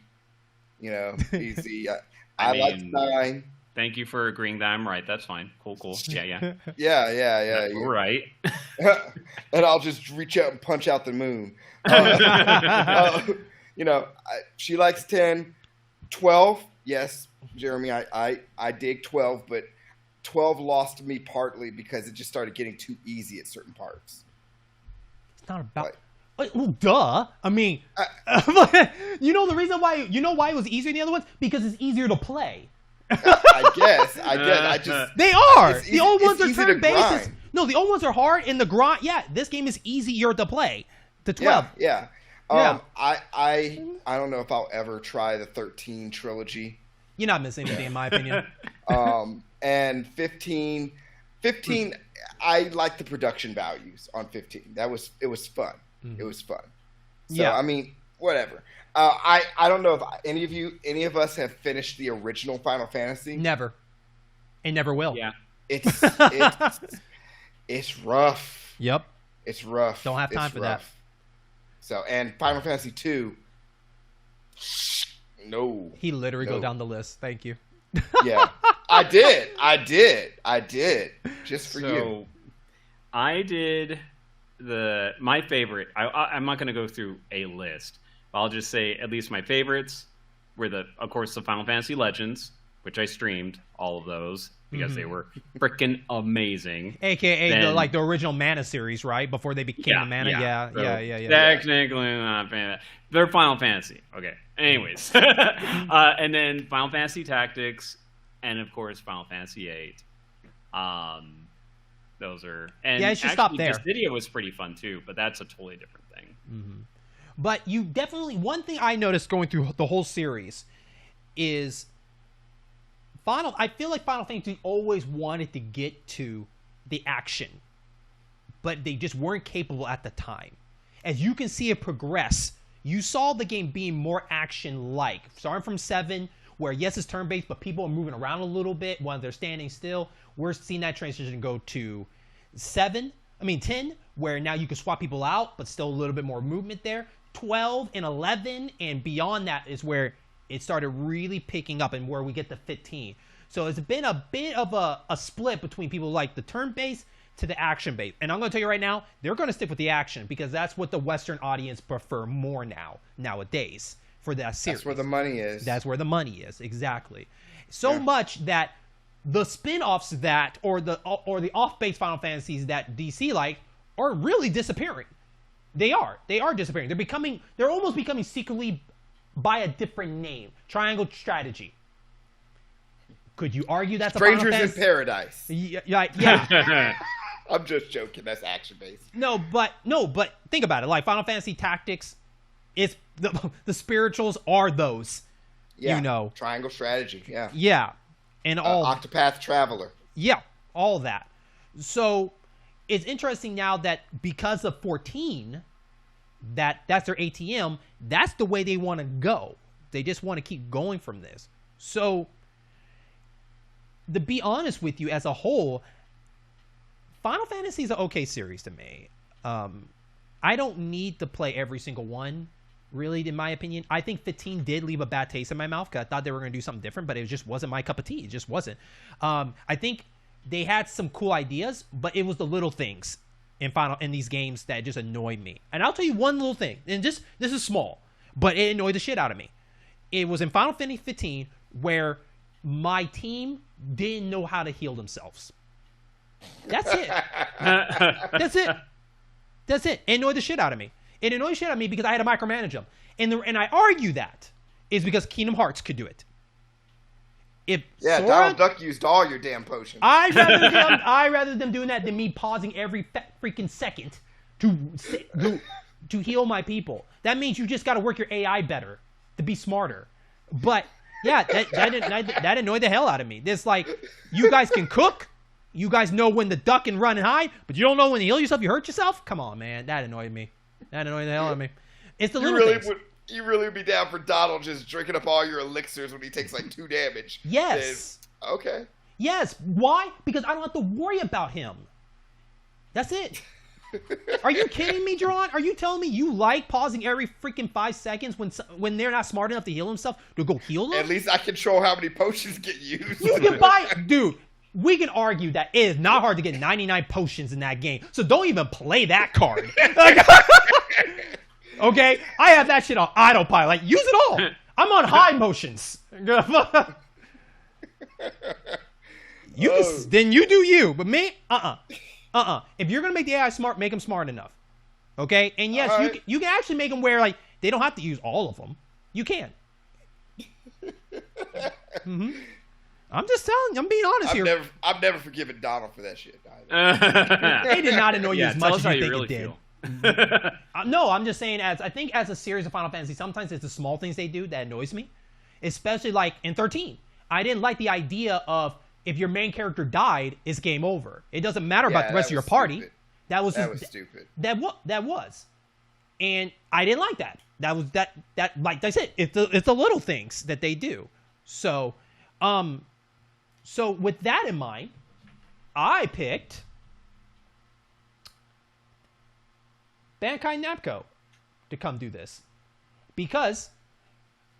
You know, easy. I like 9. Thank you for agreeing that I'm right. That's fine. Cool. Yeah. Yeah. You're right. And I'll just reach out and punch out the moon. You know, she likes 10. 12, yes, Jeremy, I dig 12, but 12 lost me partly because it just started getting too easy at certain parts. It's not about... Well, duh. I mean, you know the reason why? You know why it was easier than the other ones? Because it's easier to play. I guess. I just. They are. Easy, the old ones are turn based. No, the old ones are hard, and the grind. Yeah, this game is easier to play. The 12. Yeah. I don't know if I'll ever try the 13 trilogy. You're not missing anything, in my opinion. And 15, I like the production values on 15. It was fun. Mm-hmm. It was fun. So, I mean, whatever. I don't know if any of us have finished the original Final Fantasy. Never. And never will. Yeah. It's rough. Yep. It's rough. Don't have time for that. So, and Final Fantasy 2. No. He literally go down the list. Thank you. Yeah. I did. Just for you. I did my favorite. I'm not going to go through a list. But I'll just say at least my favorites were of course, the Final Fantasy Legends, which I streamed all of those because they were freaking amazing. AKA the original Mana series, right? Before they became the Mana. Yeah. Technically not Mana. They're Final Fantasy. Okay. Anyways. And then Final Fantasy Tactics and of course Final Fantasy VIII. Those are it should stop there. Dissidia was pretty fun too, but that's a totally different thing. Mm-hmm. But you definitely, one thing I noticed going through the whole series is I feel like Final Fantasy always wanted to get to the action, but they just weren't capable at the time. As you can see it progress, you saw the game being more action-like. Starting from 7, where yes, it's turn-based, but people are moving around a little bit while they're standing still. We're seeing that transition go to 10, where now you can swap people out, but still a little bit more movement there. 12 and 11 and beyond that is where it started really picking up and where we get to 15. So it's been a bit of a split between people like the turn-based to the action-based. And I'm going to tell you right now, they're going to stick with the action because that's what the Western audience prefer more nowadays for that series. That's where the money is. That's where the money is, exactly. So much that the spin-offs that, or the off-base Final Fantasies that DC like, are really disappearing. They are disappearing. They're almost becoming secretly by a different name. Triangle Strategy. Could you argue that's Strangers a Final Fantasy? in Paradise. Yeah. I'm just joking. That's action based. No, but think about it. Like Final Fantasy Tactics, it's the spirituals are those. Yeah. You know. Triangle Strategy. Yeah. Yeah. And all Octopath Traveler. Yeah, all that. So it's interesting now that because of 14, that's their ATM, that's the way they want to go. They just want to keep going from this. So to be honest with you, as a whole, Final Fantasy is an okay series to me. I don't need to play every single one, really, in my opinion. I think 15 did leave a bad taste in my mouth because I thought they were going to do something different, but it just wasn't my cup of tea. It just wasn't. I think they had some cool ideas, but it was the little things in these games that just annoyed me. And I'll tell you one little thing, and this is small, but it annoyed the shit out of me. It was in Final Fantasy 15 where my team didn't know how to heal themselves. That's it. That's it. It annoyed the shit out of me. It annoyed the shit out of me because I had to micromanage them. And I argue that is because Kingdom Hearts could do it. Donald Duck used all your damn potions. I'd rather them doing that than me pausing every freaking second to heal my people. That means you just got to work your AI better to be smarter. But yeah, that annoyed the hell out of me. This like, you guys can cook, you guys know when to duck and run and hide, but you don't know when to heal yourself. You hurt yourself. Come on, man, that annoyed me. That annoyed the hell out of me. It's the little things. You really would be down for Donald just drinking up all your elixirs when he takes like 2 damage. Yes. Okay. Yes. Why? Because I don't have to worry about him. That's it. Are you kidding me, Jaron? Are you telling me you like pausing every freaking 5 seconds when they're not smart enough to heal themselves to go heal them? At least I control how many potions get used. You can buy, dude. We can argue that it is not hard to get 99 potions in that game. So don't even play that card. Okay, I have that shit on autopilot. Like, use it all. I'm on high motions. Then you do you, but me, If you're gonna make the AI smart, make them smart enough. Okay, and yes, you can actually make them where like they don't have to use all of them. You can. I'm just telling you. I'm being honest here. I've never forgiven Donald for that shit. They did not annoy you as much as you think really it did. feel. No, I'm just saying I think as a series of Final Fantasy, sometimes it's the small things they do that annoys me. Especially like in 13. I didn't like the idea of if your main character died, it's game over. It doesn't matter about the rest of your party. Stupid. That was stupid. That was. And I didn't like that. That was that like I said, it's the little things that they do. So with that in mind, I picked Bandai Namco to come do this. Because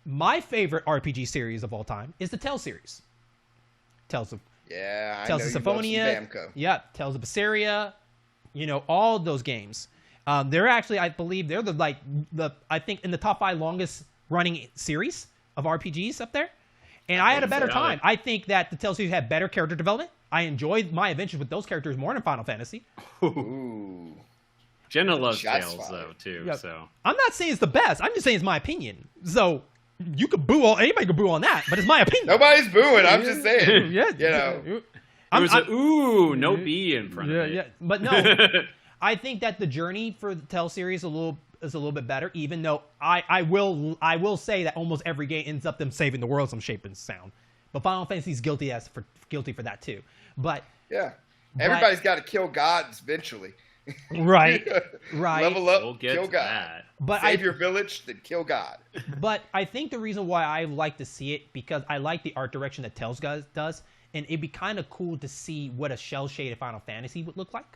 my favorite RPG series of all time is the Tales series. Tales of Symphonia. Yeah, Tales of Berseria. You know, all those games. They're actually, I believe, they're I think in the top 5 longest running series of RPGs up there. And I had a better time. I think that the Tales series had better character development. I enjoyed my adventures with those characters more than Final Fantasy. Ooh. Jenna loves Tales though too. Yeah. So I'm not saying it's the best. I'm just saying it's my opinion. So you could anybody could boo on that, but it's my opinion. Nobody's booing. I'm just saying. Yeah, you know. There was no B in front of it. Yeah, but no. I think that the journey for the Tales series is a little bit better, even though I will say that almost every game ends up them saving the world some shape and sound. But Final Fantasy's guilty for that too. But yeah, everybody's got to kill gods eventually. Right. Level up, we'll get kill to God. that. But save your village, then kill God. But I think the reason why I like to see it because I like the art direction that Tales does, and it'd be kind of cool to see what a shell-shaded Final Fantasy would look like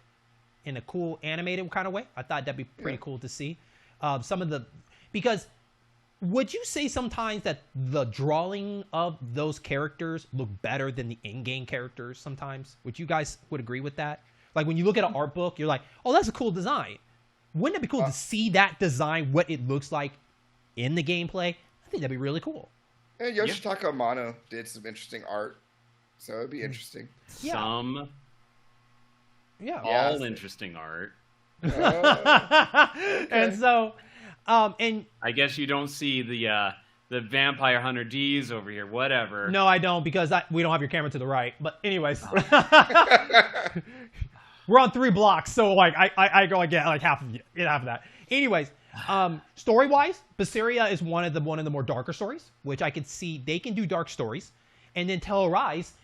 in a cool animated kind of way. I thought that'd be pretty cool to see. Because would you say sometimes that the drawing of those characters look better than the in-game characters sometimes? Would you guys agree with that? Like when you look at an art book, you're like, oh, that's a cool design. Wouldn't it be cool to see that design, what it looks like in the gameplay? I think that'd be really cool. And Yoshitaka Amano did some interesting art, so it'd be interesting. Yeah. All interesting art. Okay. And so, and I guess you don't see the Vampire Hunter D's over here. Whatever. No, I don't because we don't have your camera to the right. But anyways. We're on 3 blocks, so like I go get like half of that. Anyways, story-wise, Berseria is one of the more darker stories, which I could see they can do dark stories, and then Tell Arise,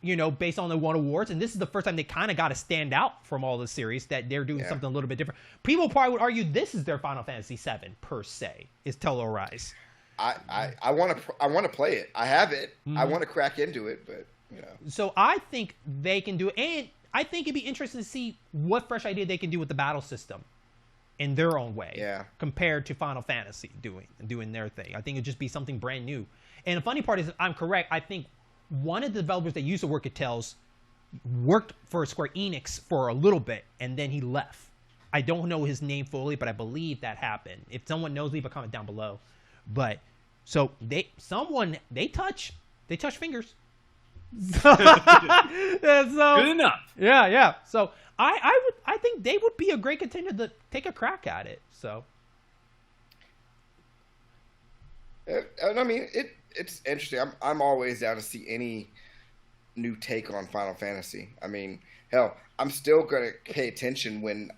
you know, based on the won awards, and this is the first time they kind of got to stand out from all the series that they're doing something a little bit different. People probably would argue this is their Final Fantasy VII per se, is Tell Arise. I want to play it. I have it. I want to crack into it, but you know. So I think they can do it, and I think it'd be interesting to see what fresh idea they can do with the battle system in their own way compared to Final Fantasy doing their thing. I think it'd just be something brand new. And the funny part is, if I'm correct, I think one of the developers that used to work at Tales worked for Square Enix for a little bit, and then he left. I don't know his name fully, but I believe that happened. If someone knows, leave a comment down below. But so they touch fingers. Good enough. Yeah. So I think they would be a great contender to take a crack at it. So I mean, it's interesting. I'm always down to see any new take on Final Fantasy. I mean, hell, I'm still gonna pay attention when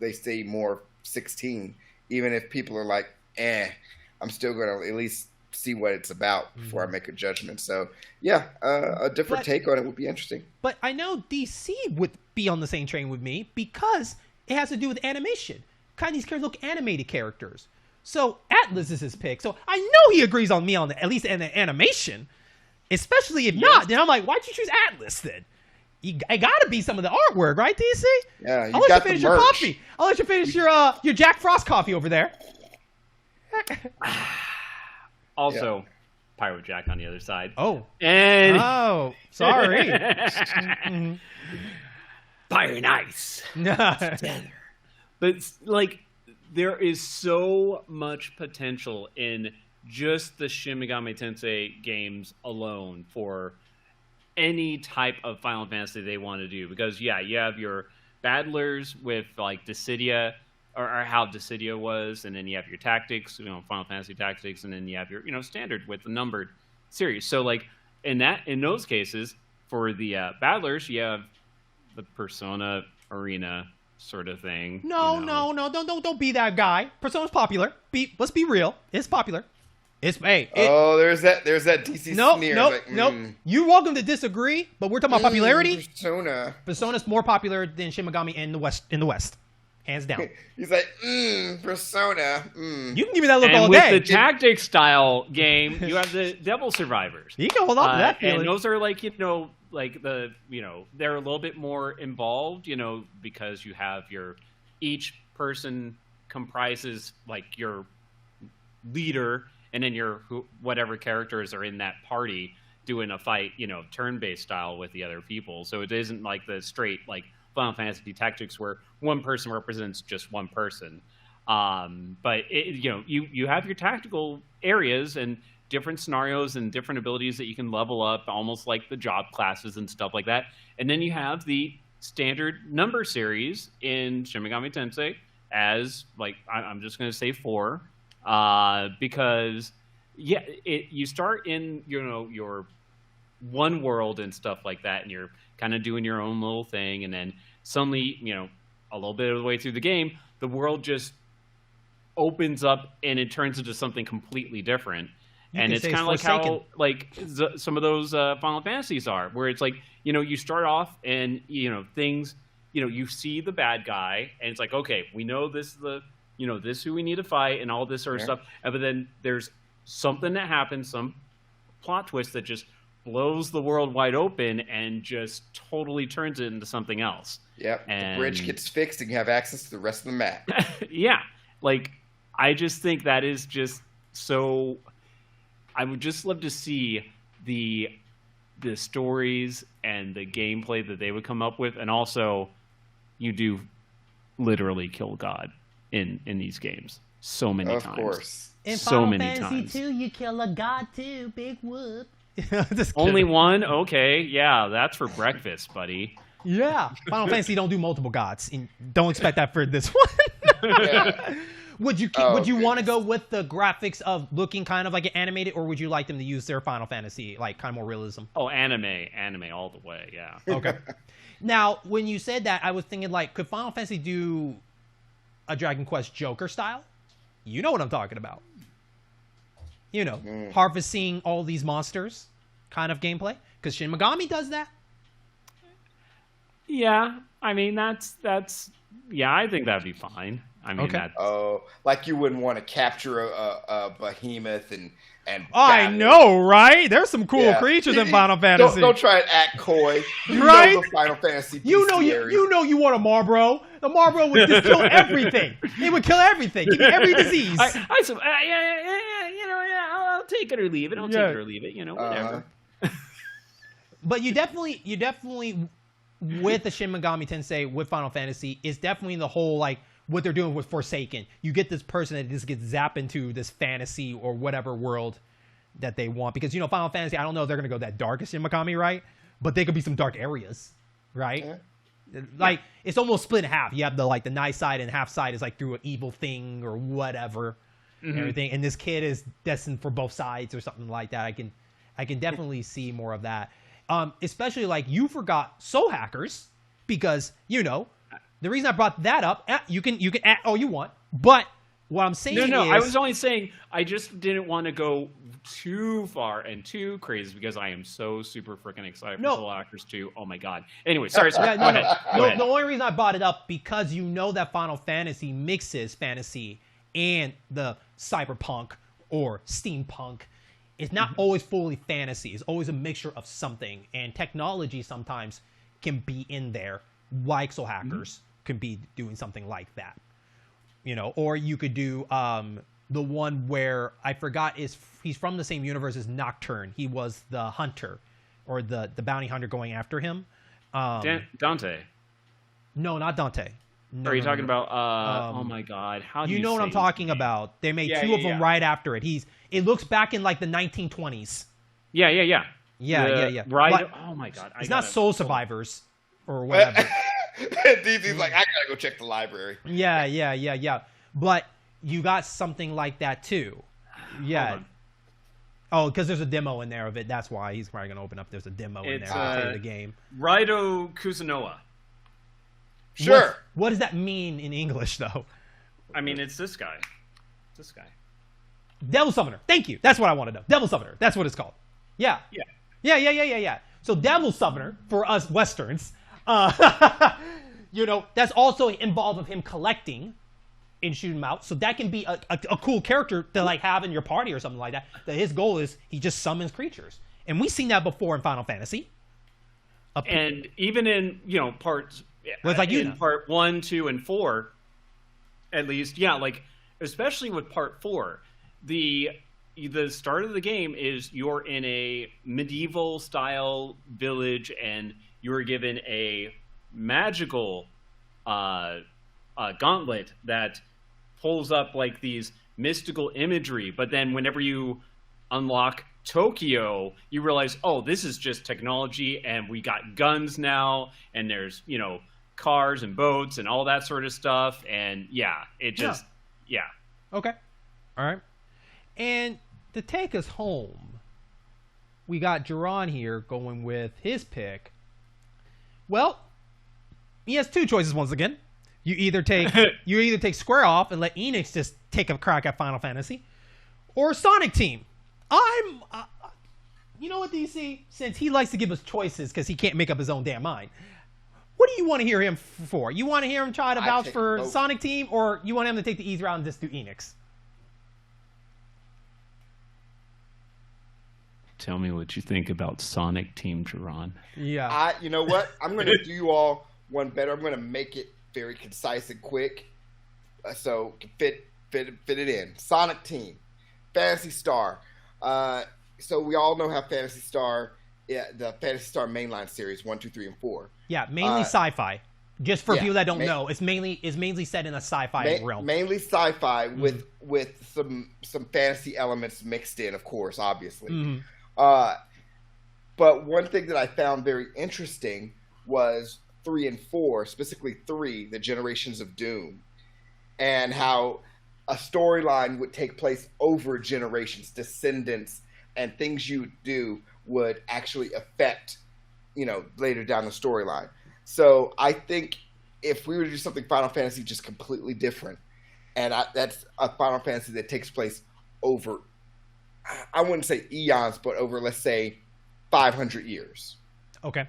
they say more 16, even if people are like, I'm still gonna at least see what it's about before I make a judgment. So yeah, a different take on it would be interesting. But I know DC would be on the same train with me because it has to do with animation. Kind of these characters look animated characters. So Atlas is his pick. So I know he agrees on me on at least an animation. Especially if not, then I'm like, why'd you choose Atlas then? It gotta be some of the artwork, right, DC? Yeah, I'll let you finish your coffee. I'll let you finish your Jack Frost coffee over there. Also, Pyro Jack on the other side. Oh. And Oh, sorry. Fire and ice. But like, there is so much potential in just the Shin Megami Tensei games alone for any type of Final Fantasy they want to do. Because you have your battlers with like Dissidia, or how Dissidia was, and then you have your tactics, Final Fantasy Tactics, and then you have your standard with the numbered series. So like in those cases, for the battlers, you have the Persona Arena sort of thing. No, don't be that guy. Persona's popular. Let's be real. It's popular. There's that DC sneer. Nope. You're welcome to disagree, but we're talking about popularity. Persona's more popular than Shin Megami in the West. Hands down. He's like, Persona. You can give me that look all day. day. With the tactics style game, you have the Devil Survivors. You can hold on to that feeling. And those are like, they're a little bit more involved, because you have each person comprises like your leader, and then whatever characters are in that party doing a fight, turn-based style with the other people. So it isn't like the straight like Final Fantasy Tactics where one person represents just one person. But you have your tactical areas and different scenarios and different abilities that you can level up, almost like the job classes and stuff like that. And then you have the standard number series in Shin Megami Tensei as like, I'm just going to say 4, because you start in your one world and stuff like that, and you're kind of doing your own little thing, and then suddenly, a little bit of the way through the game, the world just opens up and it turns into something completely different. And it's kind of like how some of those Final Fantasies are, where it's like, you start off and, things, you see the bad guy and it's like, okay, we know this is this is who we need to fight and all this sort of stuff. But then there's something that happens, some plot twist that just blows the world wide open and just totally turns it into something else. Yep. The bridge gets fixed and you have access to the rest of the map. Yeah. Like, I just think that is just so... I would just love to see the stories and the gameplay that they would come up with, and also you do literally kill God in these games so many times. Of course. In so Final many Fantasy times. 2, you kill a god too. Big whoop. Only one? Okay, yeah, that's for breakfast, buddy. Yeah. Final Fantasy don't do multiple gods. And don't expect that for this one. Yeah. Would you want to go with the graphics of looking kind of like an animated, or would you like them to use their Final Fantasy, like kind of more realism? Oh, anime all the way, yeah. Okay. Now, when you said that, I was thinking like, could Final Fantasy do a Dragon Quest Joker style? You know what I'm talking about. Harvesting all these monsters kind of gameplay, because Shin Megami does that. Yeah, I mean that's I think that'd be fine. I mean, okay. Like you wouldn't want to capture a behemoth and I know, right? There's some cool creatures in Final Fantasy. Don't try to act coy. Right? Know the Final Fantasy. You want a Marlboro. The Marlboro would just kill everything. It would kill everything. Give me every disease. I'll take it or leave it. I'll take it or leave it. Whatever. But you definitely with the Shin Megami Tensei with Final Fantasy is definitely the whole like what they're doing with Forsaken. You get this person that just gets zapped into this fantasy or whatever world that they want, because Final Fantasy, I don't know if they're gonna go that dark as Shin Megami, right? But they could be some dark areas, right? Yeah. Like it's almost split in half. You have the nice side, and half side is like through an evil thing or whatever, and everything. And this kid is destined for both sides or something like that. I can definitely see more of that. Especially like you forgot Soul Hackers, because the reason I brought that up, you can add all you want, but what I'm saying is... No, I was only saying I just didn't want to go too far and too crazy, because I am so super freaking excited for Soul Hackers 2. Oh my god. Anyway, sorry. Go ahead. The only reason I brought it up, because that Final Fantasy mixes fantasy and the cyberpunk or steampunk. It's not always fully fantasy. It's always a mixture of something, and technology sometimes can be in there. Like so hackers can be doing something like that. You know, or you could do the one where I forgot he's from the same universe as Nocturne. He was the hunter or the bounty hunter going after him. Dante. No, not Dante. No, are you talking about? Oh my God! How do you know what I'm talking about? They made two of them right after it. It looks back in like the 1920s. Yeah. Right. Oh my God! It's not Soul Survivors or whatever. DC's like, I gotta go check the library. Yeah. But you got something like that too. Yeah. Oh, because there's a demo in there of it. That's why he's probably gonna open up. There's a demo in there of the game. Raido Kuzunoa. Sure. What does that mean in English, though? I mean, it's this guy. Devil Summoner. Thank you. That's what I want to know. Devil Summoner. That's what it's called. Yeah. So Devil Summoner, for us Westerns, you know, that's also involved with him collecting and shooting them out. So that can be a cool character to like have in your party or something like that. That his goal is he just summons creatures. And we've seen that before in Final Fantasy. And even in, you know, parts... Well, it's like in part 1, 2, and 4, at least, yeah, like especially with part 4, the start of the game is you're in a medieval style village and you're given a magical gauntlet that pulls up like these mystical imagery, but then whenever you unlock Tokyo, you realize, oh, this is just technology and we got guns now and there's, you know, cars and boats and all that sort of stuff, and okay, all right. And to take us home, we got Jaron here going with his pick. Well, he has two choices once again. You either take Square off and let Enix just take a crack at Final Fantasy, or Sonic Team. You know what, DC? Since he likes to give us choices because he can't make up his own damn mind. What do you want to hear him for? You want to hear him try to vouch for both. Sonic Team, or you want him to take the easy route and just do Enix? Tell me what you think about Sonic Team, Jaron. Yeah. You know what? I'm going to do you all one better. I'm going to make it very concise and quick, so fit it in. Sonic Team, Phantasy Star. So we all know how Phantasy Star. Yeah, the Phantasy Star mainline series 1, 2, 3, and 4. Yeah, mainly sci-fi. Just for people that don't know, it's mainly set in a sci-fi realm. Mainly sci-fi with some fantasy elements mixed in, of course, obviously. Mm-hmm. But one thing that I found very interesting was 3 and 4, specifically 3, the Generations of Doom, and how a storyline would take place over generations, descendants, and things you do would actually affect, you know, later down the storyline. So I think if we were to do something Final Fantasy just completely different, and that's a Final Fantasy that takes place over, I wouldn't say eons, but over, let's say, 500 years. Okay.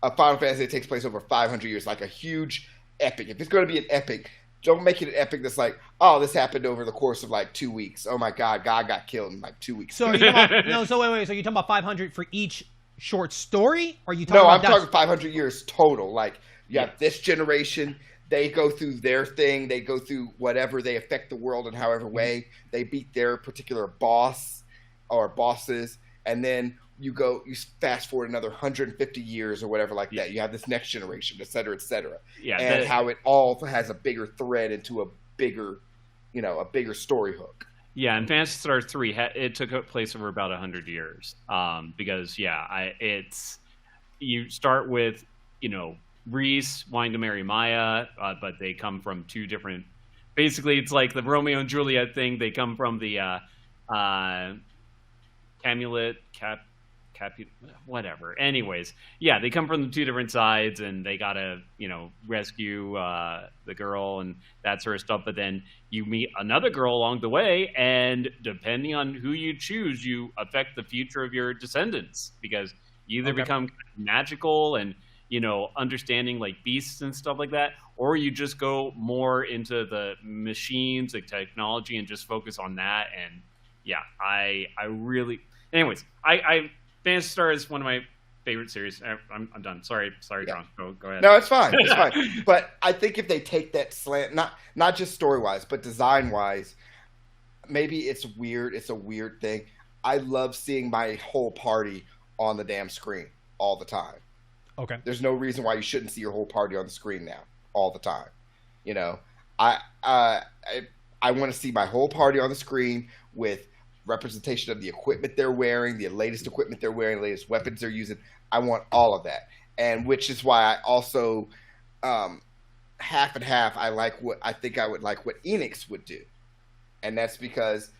A Final Fantasy that takes place over 500 years, like a huge epic. If it's going to be an epic, don't make it an epic that's like, oh, this happened over the course of like 2 weeks. Oh my God, God got killed in like 2 weeks. So are you talking about, wait. So you're talking about 500 for each short story? Or are you talking about I'm talking 500 years total. Like, you have this generation, they go through their thing, they go through whatever, they affect the world in however way, they beat their particular boss or bosses, and then you fast forward another 150 years or whatever like that. You have this next generation, et cetera, et cetera. Yeah, and how it all has a bigger thread into a bigger story hook. Yeah, in Phantasy Star 3, it took place over about 100 years. Because, you start with, you know, Reese wanting to marry Maya, but they come from two different... Basically, it's like the Romeo and Juliet thing. They come from the whatever. Anyways, yeah, they come from the two different sides, and they gotta, you know, rescue the girl and that sort of stuff. But then you meet another girl along the way, and depending on who you choose, you affect the future of your descendants, because you either become magical and, you know, understanding like beasts and stuff like that, or you just go more into the machines, like technology, and just focus on that. And yeah, I really, anyways, Phantasy Star is one of my favorite series. I'm done. Sorry, Yeah. John. Go ahead. No, it's fine. It's fine. But I think if they take that slant, not just story wise, but design wise, maybe it's weird. It's a weird thing. I love seeing my whole party on the damn screen all the time. Okay. There's no reason why you shouldn't see your whole party on the screen now all the time. You know, I want to see my whole party on the screen with representation of the equipment they're wearing, the latest equipment they're wearing, the latest weapons they're using. I want all of that, and which is why I also half and half. I think I would like what Enix would do, and that's because,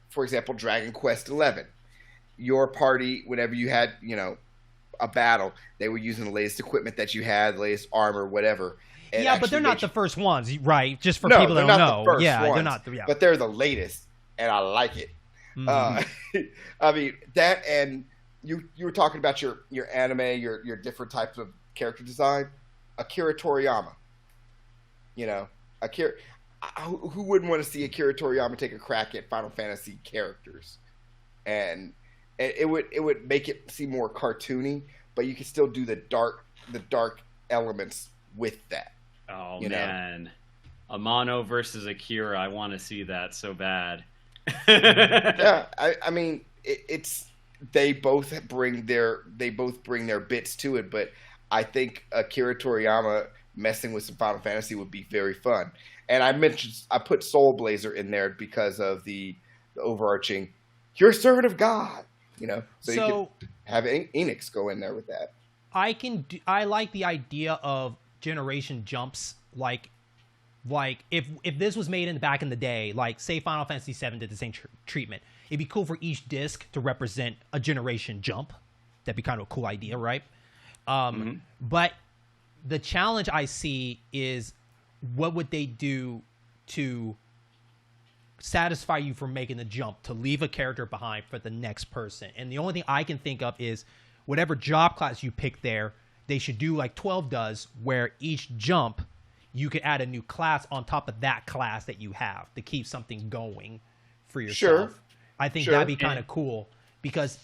for example, Dragon Quest XI, your party, whenever you had a battle, they were using the latest equipment that you had, the latest armor, whatever. Yeah, but they're not the first ones, right? Just for people that don't know. They're not. Yeah. But they're the latest, and I like it. Mm-hmm. I mean, that, and you were talking about your anime, your different types of character design. Akira Toriyama. Akira. Who wouldn't want to see Akira Toriyama take a crack at Final Fantasy characters? And it would make it seem more cartoony, but you can still do the dark elements with that. Oh man, Amano versus Akira, I want to see that so bad. Yeah, I mean, they both bring their bits to it, but I think Akira Toriyama messing with some Final Fantasy would be very fun. And I put Soul Blazer in there because of the overarching, you're a servant of God, So you could have Enix go in there with that. I like the idea of generation jumps, like if this was made back in the day, like say Final Fantasy VII did the same treatment, it'd be cool for each disc to represent a generation jump. That'd be kind of a cool idea, right? But the challenge I see is, what would they do to satisfy you for making the jump, to leave a character behind for the next person? And the only thing I can think of is whatever job class you pick there, they should do like 12 does, where each jump you could add a new class on top of that class that you have to keep something going for yourself. Sure. I think that'd be kind of cool, because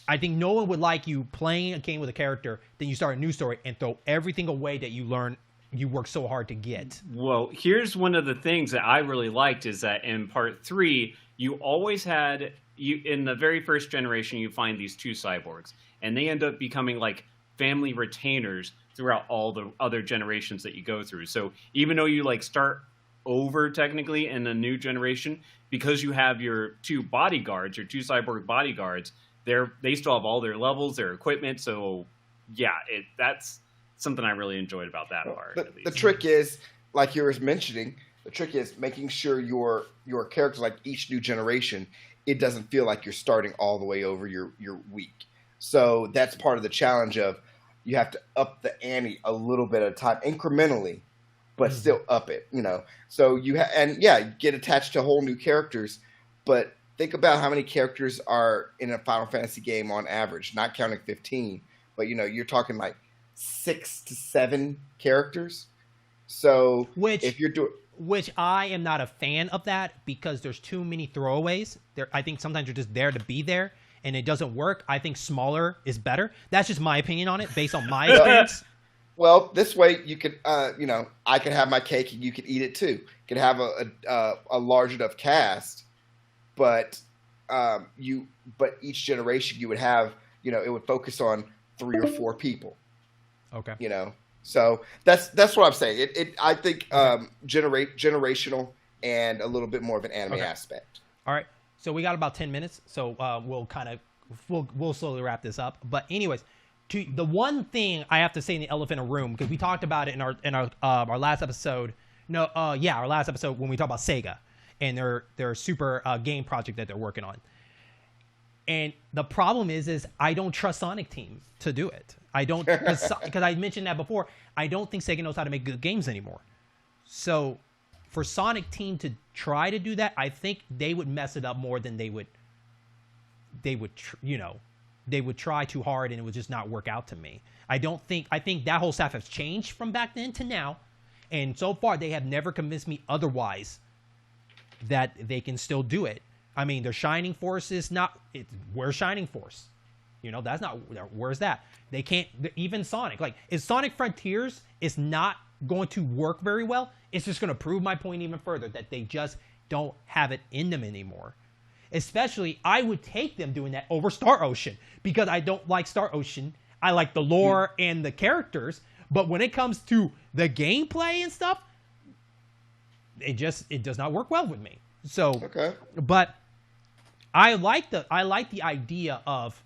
I think no one would like you playing a game with a character, then you start a new story and throw everything away that you worked so hard to get. Well, here's one of the things that I really liked, is that in part 3, you always had, in the very first generation, you find these two cyborgs, and they end up becoming like family retainers throughout all the other generations that you go through. So even though you like start over technically in a new generation, because you have your two bodyguards, your two cyborg bodyguards, they still have all their levels, their equipment. So yeah, that's something I really enjoyed about that part. The trick is, like you were mentioning, making sure your character, like each new generation, it doesn't feel like you're starting all the way over your week. So that's part of the challenge of, you have to up the ante a little bit at a time, incrementally, but still up it, So get attached to whole new characters, but think about how many characters are in a Final Fantasy game on average, not counting 15, but you're talking like 6 to 7 characters. So which I am not a fan of that, because there's too many throwaways. I think sometimes you're just there to be there, and it doesn't work. I think smaller is better. That's just my opinion on it, based on my experience. Well, this way you could, I could have my cake and you could eat it too. You could have a large enough cast, but each generation you would have, it would focus on 3 or 4 people. Okay. So that's what I'm saying. I think generational and a little bit more of an anime aspect. All right. So we got about 10 minutes, so we'll slowly wrap this up. But anyways, the one thing I have to say in the elephant in the room, because we talked about it in our last episode. Our last episode when we talked about Sega and their super game project that they're working on. And the problem is I don't trust Sonic Team to do it. I don't, because I mentioned that before. I don't think Sega knows how to make good games anymore. So for Sonic Team to try to do that, I think they would mess it up more than they would try too hard, and it would just not work out to me. I think that whole staff has changed from back then to now, and so far they have never convinced me otherwise that they can still do it. I mean, their Shining Force is not. We're Shining Force. You know, that's not, where's that? They can't, even Sonic, like, if Sonic Frontiers is not going to work very well, it's just going to prove my point even further that they just don't have it in them anymore. Especially, I would take them doing that over Star Ocean, because I don't like Star Ocean. I like the lore and the characters, but when it comes to the gameplay and stuff, it does not work well with me. So, but I like the idea of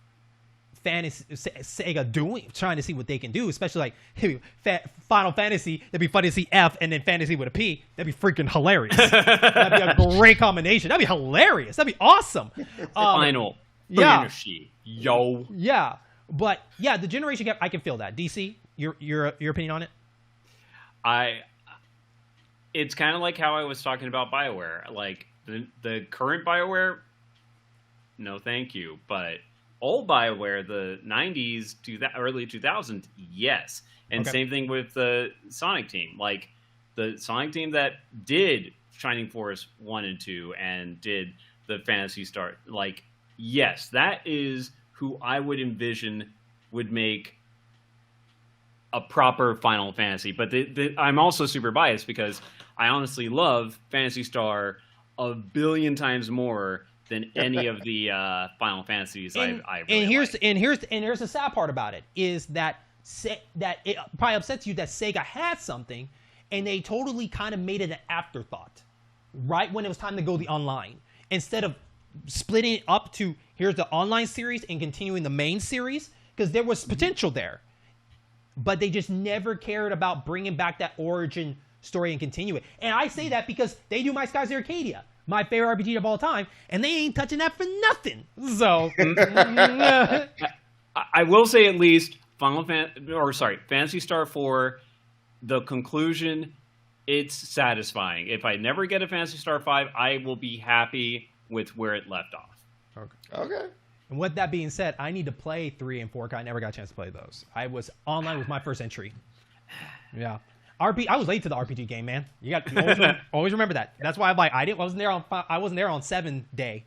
Sega trying to see what they can do, especially like Final Fantasy. That'd be funny to see F and then fantasy with a P. That'd be freaking hilarious. That'd be a great combination. That'd be hilarious. That'd be awesome. Final Fantasy, yo. Yeah, but yeah, the generation gap. I can feel that. DC, your opinion on it? It's kind of like how I was talking about BioWare. Like the current BioWare, no, thank you, but old BioWare, the 90s to the early 2000s, yes. And same thing with the Sonic team. Like, the Sonic team that did Shining Force 1 and 2 and did the Phantasy Star, like, yes, that is who I would envision would make a proper Final Fantasy. But I'm also super biased because I honestly love Phantasy Star a billion times more than any of the Final Fantasies I really like. And here's the sad part about it is that it probably upsets you that Sega had something and they totally kind of made it an afterthought right when it was time to go the online, instead of splitting it up to here's the online series and continuing the main series, because there was potential there, but they just never cared about bringing back that origin story and continue it. And I say that because they do My Skies Arcadia, my favorite RPG of all time, and they ain't touching that for nothing. So I will say at least Phantasy Star 4, the conclusion, it's satisfying. If I never get a Phantasy Star 5, I will be happy with where it left off. Okay. And with that being said, I need to play 3 and 4 because I never got a chance to play those. I was online with my first entry. Yeah. I was late to the RPG game, man. You got always remember that. That's why I'm like I wasn't there on 7 day,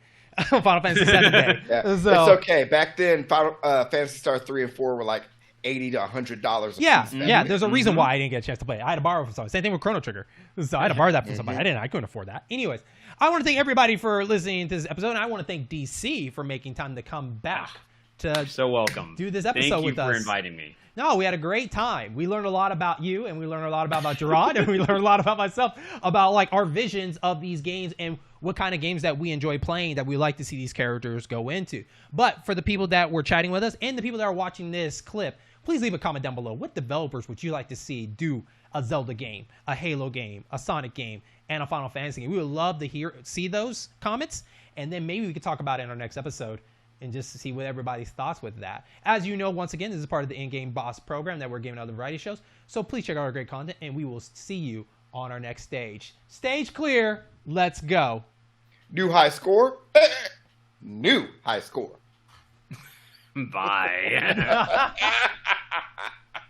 Final Fantasy 7 day. Yeah. So, it's okay. Back then, Final Phantasy Star 3 and 4 were like $80 to $100 a piece. Yeah. There's a reason why I didn't get a chance to play it. I had to borrow from somebody. Same thing with Chrono Trigger. So I had to borrow that from somebody. I couldn't afford that. Anyways, I want to thank everybody for listening to this episode, and I want to thank DC for making time to come back to so welcome. Do this episode with us. Thank you for inviting me. No, we had a great time. We learned a lot about you, and we learned a lot about Jaron, and we learned a lot about myself, about like our visions of these games and what kind of games that we enjoy playing, that we like to see these characters go into. But for the people that were chatting with us and the people that are watching this clip, please leave a comment down below. What developers would you like to see do a Zelda game, a Halo game, a Sonic game, and a Final Fantasy game? We would love to see those comments, and then maybe we could talk about it in our next episode and just to see what everybody's thoughts with that. As you know, once again, this is part of the In-Game Boss program that we're giving out the variety shows. So please check out our great content, and we will see you on our next stage. Stage clear. Let's go. New high score. New high score. Bye.